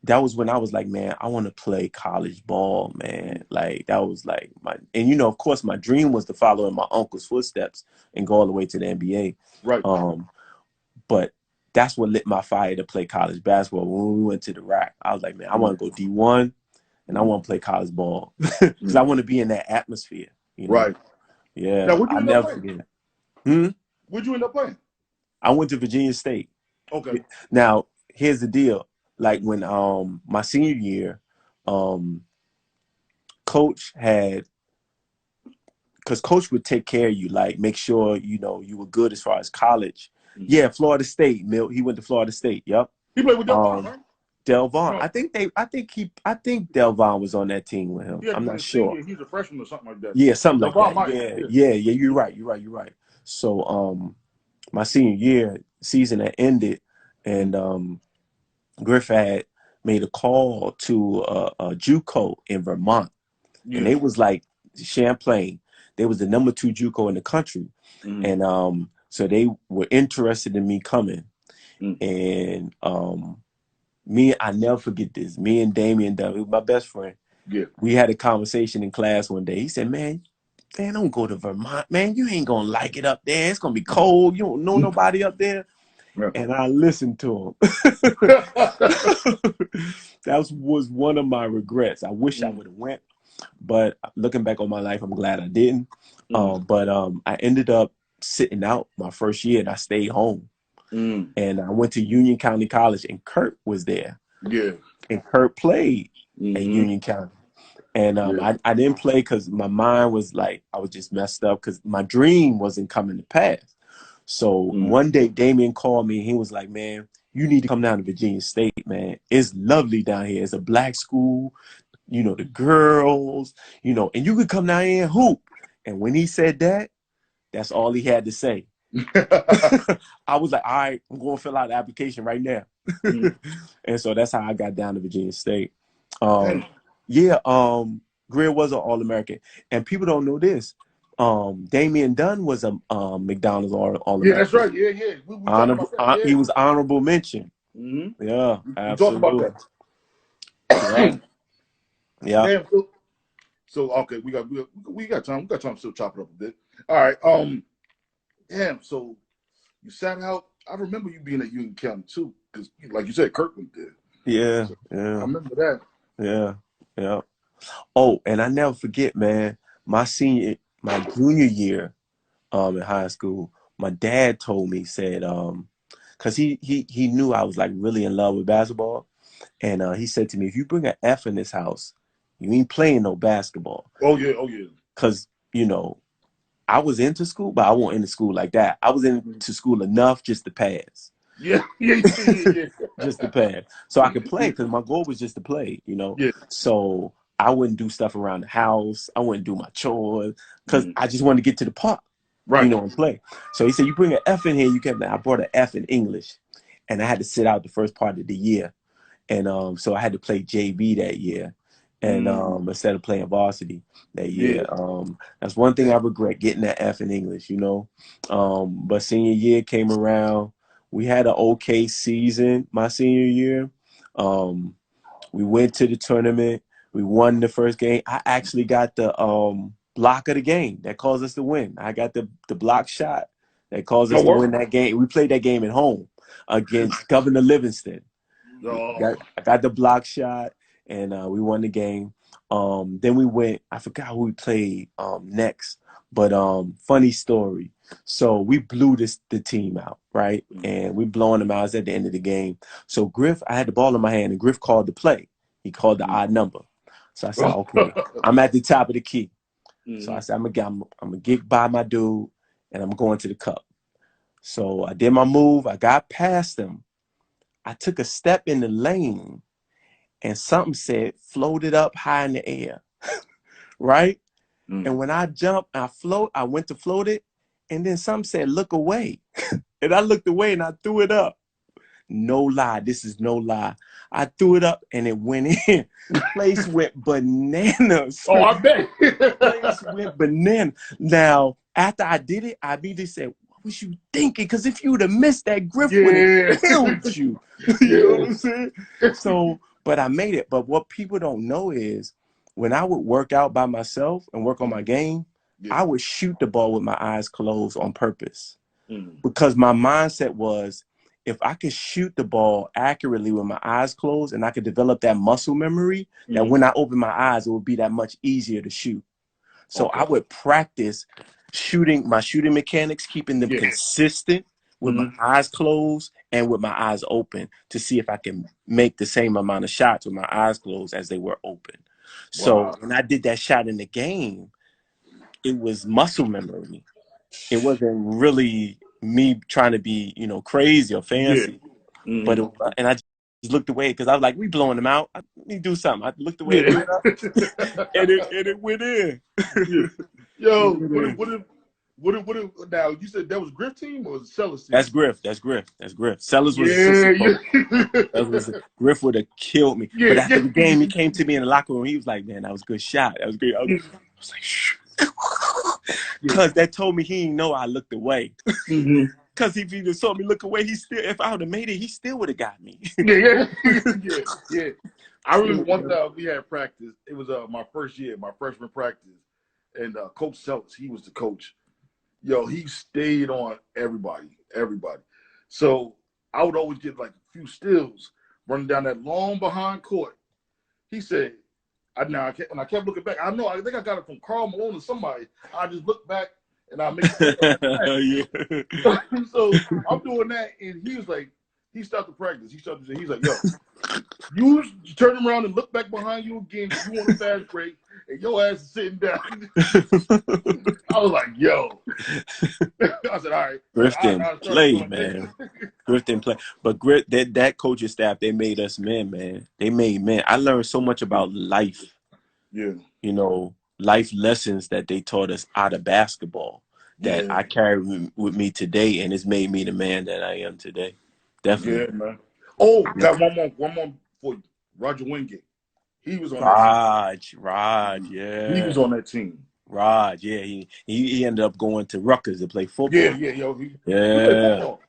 that was when I was like, man, I want to play college ball, man. Like that was like and of course my dream was to follow in my uncle's footsteps and go all the way to the NBA. right. Um, but that's what lit my fire to play college basketball. When we went to the rack, I was like, man, I want to go D1 and I want to play college ball because I Mm, want to be in that atmosphere, right. Now, Yeah, where'd you I end up never playing? forget it. Hmm? Where'd you end up playing? I went to Virginia State. Okay. Now, here's the deal. Like when my senior year, um coach had because coach would take care of you, like make sure you were good as far as college. Mm. Yeah, Florida State, Milt. He went to Florida State. Yep. He played with Delvon, Um right? Delvon. No, I think Delvon was on that team with him. he had to I'm be not his senior sure. year. He's a freshman or something like that. Yeah, something like Delvon that. Myers, Yeah, yeah. yeah, yeah. You're right. So my senior year season had ended, Mm. and Griff had made a call to a JUCO in Vermont, and Yeah. they was like Champlain. They was the number 2 JUCO in the country, Mm. and so they were interested in me coming. Mm. And I never forget this. Me and Damian Dunn, who was my best friend, Yeah. we had a conversation in class one day. He said, "Man, don't go to Vermont, man. You ain't gonna like it up there. It's gonna be cold. You don't know nobody up there." Yeah. And I listened to him. That was one of my regrets. I wish I Mm. would have went, but looking back on my life, I'm glad I didn't. Mm. But I ended up sitting out my first year, and I stayed home. Mm. And I went to Union County College, and Kurt was there, Yeah. and Kurt played at Mm-hmm. Union County. And Yeah. I didn't play because my mind was like, I was just messed up because my dream wasn't coming to pass. So Mm. one day Damien called me and he was like, "Man, you need to come down to Virginia State, man. It's lovely down here. It's a black school, the girls, and you could come down here and hoop." And when he said that, that's all he had to say. I was like, "All right, I'm going to fill out the application right now." Mm. And so that's how I got down to Virginia State. Damn. Yeah, Greer was an All-American. And people don't know this. Damian Dunn was a McDonald's Yeah, that's All-American. right. Yeah, yeah. We talked about that. He Yeah. was honorable mention. Mm-hmm. Yeah, We talked about absolutely. that. Yeah, yeah. Damn. So okay, we got time. We got time to still chop it up a bit. All right. Damn. So you sat out. I remember you being at Union County too. because, like you said, Kirk went there. Yeah, So I yeah, remember that. yeah, yeah. Oh, and I never forget, man, my junior year in high school, my dad told me, said, because he knew I was like really in love with basketball. And he said to me, if you bring an F in this house, you ain't playing no basketball. Oh yeah, oh yeah. Because, I was into school, but I wasn't into school like that. I was into school enough just to pass. Yeah, yeah, yeah, Just to pass. So I could play yeah. because my goal was just to play, Yeah. So I wouldn't do stuff around the house. I wouldn't do my chores because Mm. I just wanted to get to the park, Right. and play. So he said, you bring an F in here, you can. I brought an F in English, and I had to sit out the first part of the year. And so I had to play JV that year, and Mm. instead of playing varsity that Yeah. year. That's one thing I regret, getting that F in English. But senior year came around. We had an okay season my senior year. We went to the tournament. We won the first game. I actually got the block of the game that caused us to win. I got the block shot that caused Oh, us to what? win that game. We played that game at home against Governor Livingston. Oh. I got the block shot, and we won the game. Then we went. I forgot who we played next, but funny story. So we blew the team out, right? And we blowing them out at the end of the game. So Griff, I had the ball in my hand, and Griff called the play. He called the odd number. So I said, okay, I'm at the top of the key. So I said, I'm gonna get by my dude, and I'm going to the cup. So I did my move. I got past him. I took a step in the lane, and something said floated up high in the air, right? And when I jumped, I went to float it, and then something said look away. And I looked away and I threw it up. No lie, this is no lie. I threw it up and it went in. Place went bananas. Oh, I bet. Place went bananas. Now, after I did it, I immediately said, what was you thinking? Because if you would have missed that, Griff would Yeah. have killed you. You know what I'm saying? So, but I made it. But what people don't know is when I would work out by myself and work on my game, Yeah. I would shoot the ball with my eyes closed on purpose. Mm. Because my mindset was, if I could shoot the ball accurately with my eyes closed and I could develop that muscle memory, that when I open my eyes, it would be that much easier to shoot. So I would practice my shooting mechanics, keeping them consistent with my eyes closed and with my eyes open to see if I can make the same amount of shots with my eyes closed as they were open. So when I did that shot in the game, it was muscle memory. It wasn't really me trying to be, crazy or fancy. Yeah. But and I just looked away because I was like, we blowing them out. Let me do something. I looked away, Yeah. threw it up, and it went in. Yeah. Yo, what if now you said that was Griff team or was it Sellers team? That's Griff. Sellers was Yeah, assistant coach. yeah. Griff would have killed me. Yeah, But after yeah. the game, he came to me in the locker room. He was like, man, that was a good shot. That was good. I was like, shh. Because that told me he didn't know I looked away. Because if he just saw me look away, if I would have made it, he still would have got me. Yeah. I remember one time we had practice. It was my first year, my freshman practice, and Coach Sellers, he was the coach. Yo, he stayed on everybody. So I would always get like a few steals running down that long behind court. He said, and I kept looking back. I think I got it from Carl Malone or somebody. I just look back and I make it. So I'm doing that, and he was like, he stopped the practice. He's like, yo, you turn around and look back behind you again. You want a fast break, and your ass is sitting down. I was like, yo. I said, all right. Griff didn't play, man. Griff didn't play. But Griff, that coaching staff, they made us men, man. They made men. I learned so much about life. Yeah. Life lessons that they taught us out of basketball that I carry with me today, and it's made me the man that I am today. Definitely. Yeah, man. Oh, got one more for you. Roger Wingate. He was on that team. Raj, yeah. He was on that team. Raj, yeah. He ended up going to Rutgers to play football. Yeah. He played football.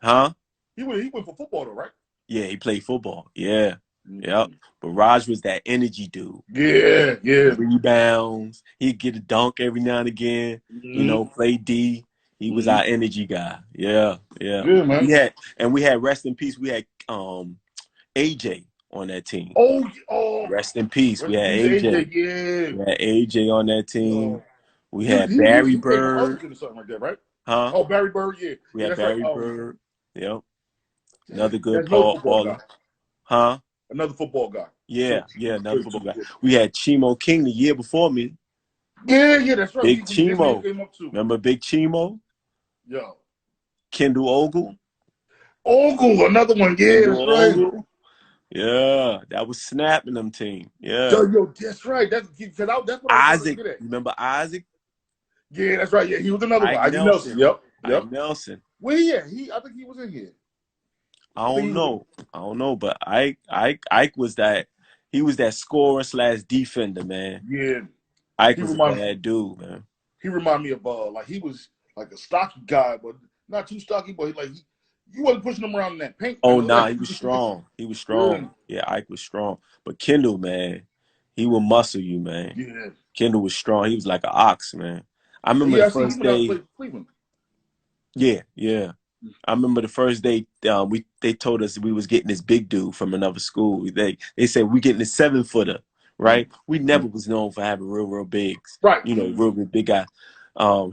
Huh? He went for football though, right? Yeah, he played football. Yeah. Yep. But Raj was that energy dude. Yeah. Rebounds. He'd get a dunk every now and again. Play D. He was our energy guy. Yeah. Yeah, man. We had rest in peace. We had AJ on that team. Oh, Rest in peace. We rest in had peace, AJ. AJ. Yeah. We had AJ on that team. Yo, We he had he Barry he played for Bird. Arlington or something like that, right? Huh? Oh, Barry Bird. Yeah, We yeah, had that's right. Barry Arlington. Bird. Yep. Another Dang, good that's no Paul football baller. guy. Huh? Another football guy. Yeah, yeah, another Good, football too. guy. We had Chimo King the year before me. Yeah, that's right. Big This name Chimo. came up too. Remember Big Chimo? Yo, Kendall Ogle? Ogle, another one. Yeah, Kendall that's right. Ogle? Yeah, that was snapping them team. Yeah. Yo, that's right. That's what I was trying to Isaac. get at. Remember Isaac? Yeah, that's right. Yeah, he was another one. Ike Isaac Nelson. Nelson. Yep, Ike yep. Nelson. Where he at? I think he was in here. I I think don't he was. know. I don't know, but Ike was that. He was that scorer slash defender, man. Yeah, Ike he was a remind bad dude, man. he remind me of like he was like a stocky guy, but not too stocky. But you wasn't pushing him around in that paint, Oh man. nah, Like, he was strong. He was yeah, strong. Yeah, Ike was strong. But Kendall, man, he would muscle you, man. yeah, Kendall was strong. He was like an ox, man. I remember the yeah. I see. He first went out and day. played for Cleveland. Yeah, yeah. I remember the first day they told us we was getting this big dude from another school. They said we getting a 7-footer, right? We never was known for having real bigs, Right. real big guy.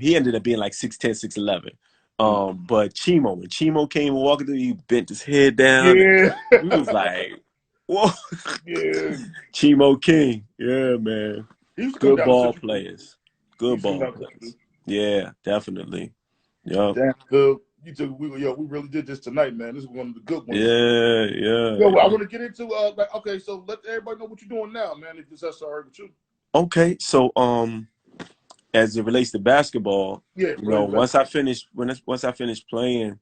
He ended up being like 6'10", 6'11". But when Chimo came walking through, he bent his head down. And Yeah. we was like, whoa, Yeah. Chimo King, yeah, man. He used to come Good down to ball Central too. players, He good used to come ball down to Central too. players. Yeah, definitely. Yeah. Damn, Phil. We really did this tonight, man. This is one of the good ones. Yeah, Yo, I yeah. want to get into okay, so let everybody know what you're doing now, man. If that's all right with you. Okay, so as it relates to basketball, Yeah, really once I finished playing,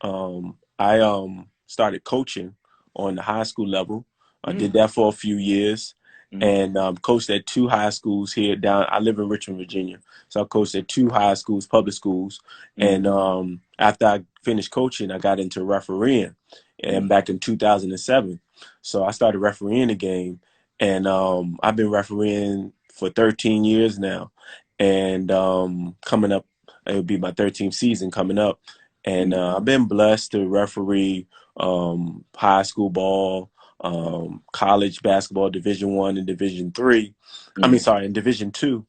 I started coaching on the high school level. I did that for a few years, and coached at 2 high schools here down. I live in Richmond, Virginia, so I coached at 2 high schools, public schools. And after I finished coaching, I got into refereeing, and back in 2007, so I started refereeing the game, and I've been refereeing for 13 years now, and coming up, it'll be my 13th season coming up. And I've been blessed to referee high school ball, college basketball, Division I and Division III. In Division II.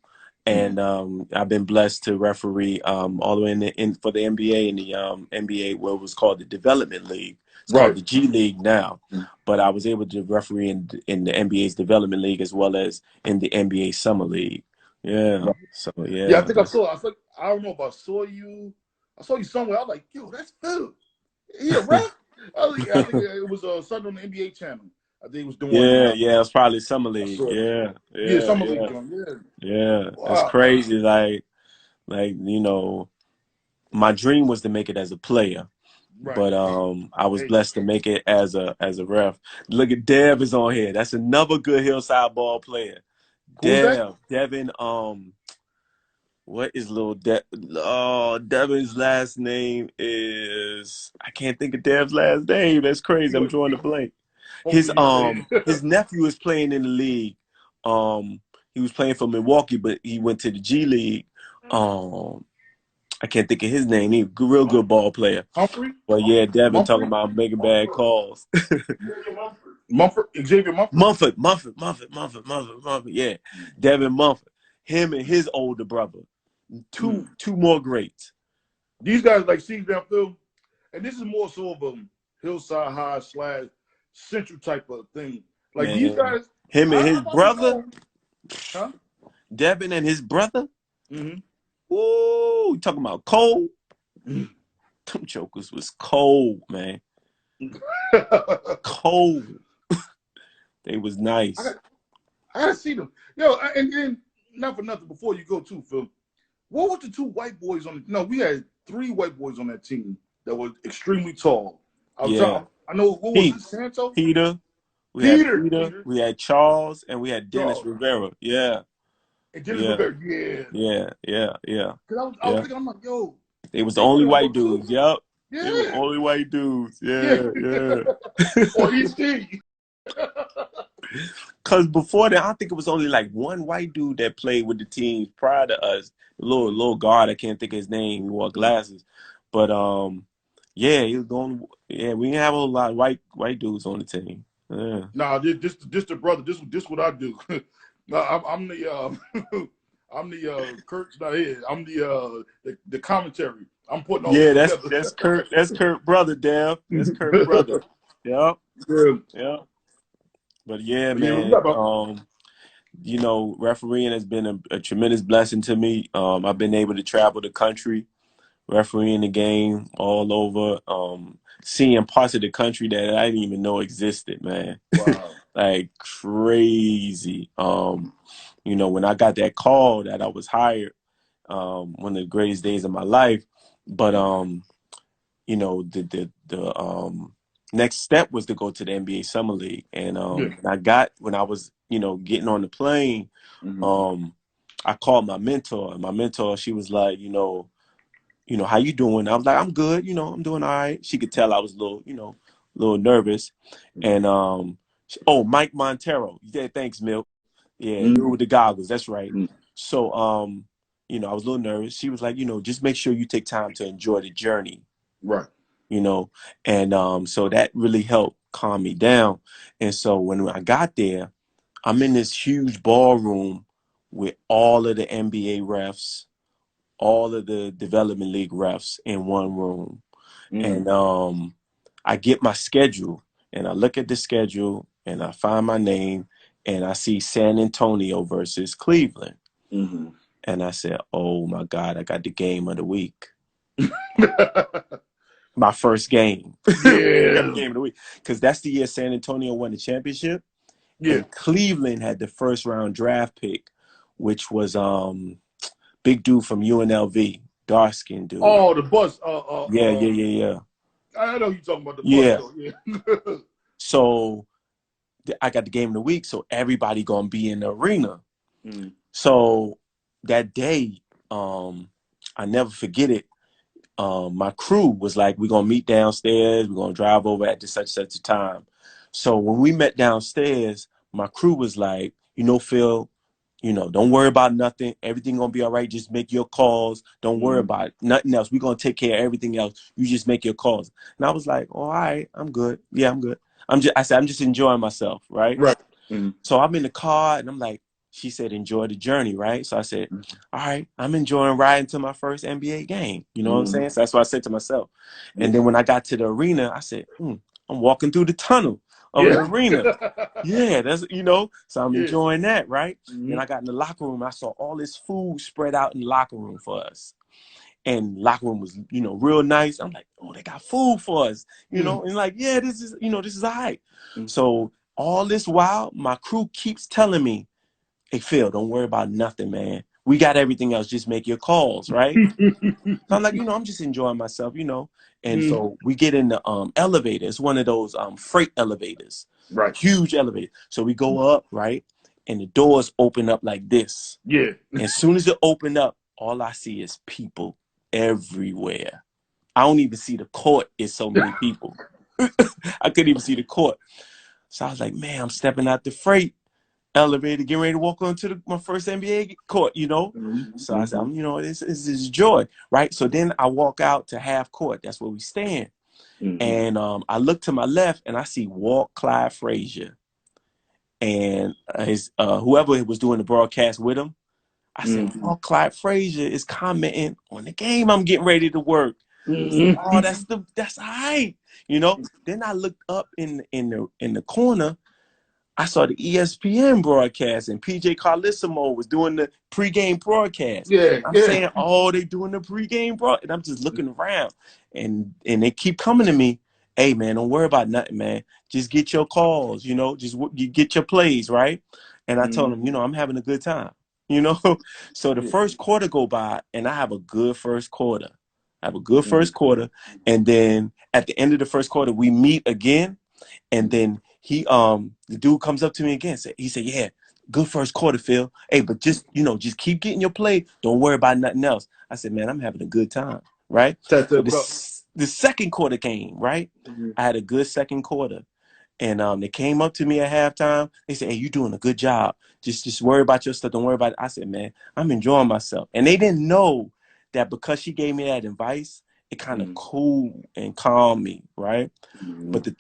And I've been blessed to referee all the way in for the NBA and the NBA, what was called the Development League. It's called the G League now. But I was able to referee in the NBA's Development League as well as in the NBA Summer League. Yeah. Right. So Yeah, I yeah. think I saw. I don't know if I saw you. I saw you somewhere. I was like, yo, that's Phil. He a ref? I think it was Sunday on the NBA channel. I think he was doing. Yeah, it was probably Summer I League. saw it. Yeah, Yeah, yeah, summer league yeah, joint. Yeah. yeah. It's Wow. crazy. Like my dream was to make it as a player, Right. but I was Hey, blessed to make it as a ref. Look at Dev is on here. That's another good Hillside ball player. who's that? Devin. What is little Devin's last name is, I can't think of Dev's last name. That's crazy. I'm drawing a blank. His Hopefully, his nephew is playing in the league. He was playing for Milwaukee, but he went to the G League. I can't think of his name. He's a real good ball player. Humphrey. But yeah, Devin talking Mumford. about making bad calls. Xavier Mumford. Mumford. Yeah, Devin Mumford. Him and his older brother. Two more greats. These guys like Steve Van Phil, and this is more so of a Hillside High / Central type of thing. Like Man, these guys, him and his I've always brother, known, huh? Devin and his brother. Mm-hmm. Woo, you talking about cold? Them jokers was cold, man. Cold. They was nice. I gotta see them. Yo, and then not for nothing. Before you go too, Phil, what was the 2 white boys on? No, we had 3 white boys on that team that were extremely tall. I know what was it, Santos? Peter. We had Peter. We had Charles, and we had Dennis Rivera. Yeah. And Dennis Rivera. Yeah. Yeah. Because I was thinking, I'm like, yo, they was the only white dudes. Too. Yep. Yeah. They were only white dudes. Yeah. Or East King. Because before that, I think it was only like 1 white dude that played with the teams prior to us. Little guard, I can't think of his name. He wore glasses, but Yeah, he was going. Yeah, we didn't have a whole lot of white dudes on the team. Yeah. Nah, this the brother. This what I do. Nah, I'm the I'm the Kurt's not here. I'm the commentary. I'm putting all this Yeah, together. that's Kurt. That's Kurt brother, damn. That's Kurt brother. Yep. Yeah. Yep. But yeah, But yeah, we got man. about Refereeing has been a tremendous blessing to me. I've been able to travel the country, refereeing the game all over, seeing parts of the country that I didn't even know existed, man. wow. Like crazy. When I got that call that I was hired, one of the greatest days of my life. But the next step was to go to the NBA Summer League. And Yeah. when I was, getting on the plane, Mm-hmm. I called my mentor, and my mentor, she was like, how you doing? I was like, I'm good, I'm doing all right. She could tell I was a little nervous. And Mike Montero. Yeah, thanks, Milk. Yeah, Mm-hmm. dude with the goggles, that's right. Mm-hmm. So I was a little nervous. She was like, just make sure you take time to enjoy the journey, Right. you know. And so that really helped calm me down. And so when I got there, I'm in this huge ballroom with all of the NBA refs, all of the development league refs in one room. Mm-hmm. And I get my schedule, and I look at the schedule, and I find my name, and I see San Antonio versus Cleveland. Mm-hmm. And I said, oh my God, I got the game of the week. My first game. I got the Yeah. game of the week. Because that's the year San Antonio won the championship. Yeah. And Cleveland had the first round draft pick, which was big dude from UNLV, dark skinned dude. Oh, the bus. Yeah. I know you talking about the bus Yeah. though. Yeah. So I got the game of the week, so everybody gonna be in the arena. Mm. So that day, I never forget it. My crew was like, we're gonna meet downstairs, we're gonna drive over at this such a time. So when we met downstairs, my crew was like, Phil, don't worry about nothing. Everything gonna be all right. Just make your calls. Don't worry about it. Nothing else. We're gonna take care of everything else. You just make your calls. And I was like, oh, all right, I'm good. Yeah, I'm good. I said, I'm just enjoying myself, right? Right. Mm. So I'm in the car and I'm like, she said, enjoy the journey, right? So I said, all right, I'm enjoying riding to my first NBA game. You know what I'm Mm. saying? So that's what I said to myself. And Yeah. then when I got to the arena, I said, I'm walking through the tunnel of the Yeah. arena. Yeah, so I'm Yeah. enjoying that, right? Mm-hmm. Then I got in the locker room. I saw all this food spread out in the locker room for us. And locker room was, real nice. I'm like, oh, they got food for us, and like, yeah, this is all right. Mm-hmm. So all this while, my crew keeps telling me, hey, Phil, don't worry about nothing, man. We got everything else. Just make your calls, right? So I'm like, I'm just enjoying myself, And Mm. so we get in the elevator. It's one of those freight elevators, Right. huge elevator. So we go up, right? And the doors open up like this. Yeah. And as soon as it opened up, all I see is people everywhere. I don't even see the court. It's so many people. I couldn't even see the court. So I was like, man, I'm stepping out the freight elevator, getting ready to walk onto my first NBA court, Mm-hmm. So I said, this is joy, right? So then I walk out to half court. That's where we stand. Mm-hmm. And I look to my left and I see Walt Clyde Frazier. And his whoever was doing the broadcast with him, I said, Mm-hmm. Walt Clyde Frazier is commenting on the game I'm getting ready to work. I said, oh, that's all right. Then I looked up in the corner. I saw the ESPN broadcast and PJ Carlissimo was doing the pregame broadcast. Yeah. I'm Yeah. saying, oh, they doing the pregame broadcast. And I'm just looking around and they keep coming to me. Hey, man, don't worry about nothing, man. Just get your calls, just you get your plays, right? And I told them, I'm having a good time, So the first quarter go by and I have a good first quarter. And then at the end of the first quarter, we meet again. And then the dude comes up to me again. He said, yeah, good first quarter, Phil. Hey, but just keep getting your play. Don't worry about nothing else. I said, man, I'm having a good time, right? So the second quarter came, right? Mm-hmm. I had a good second quarter. And they came up to me at halftime. They said, hey, you're doing a good job. Just worry about your stuff. Don't worry about it. I said, man, I'm enjoying myself. And they didn't know that because she gave me that advice it kind of cooled and calmed me, right? But the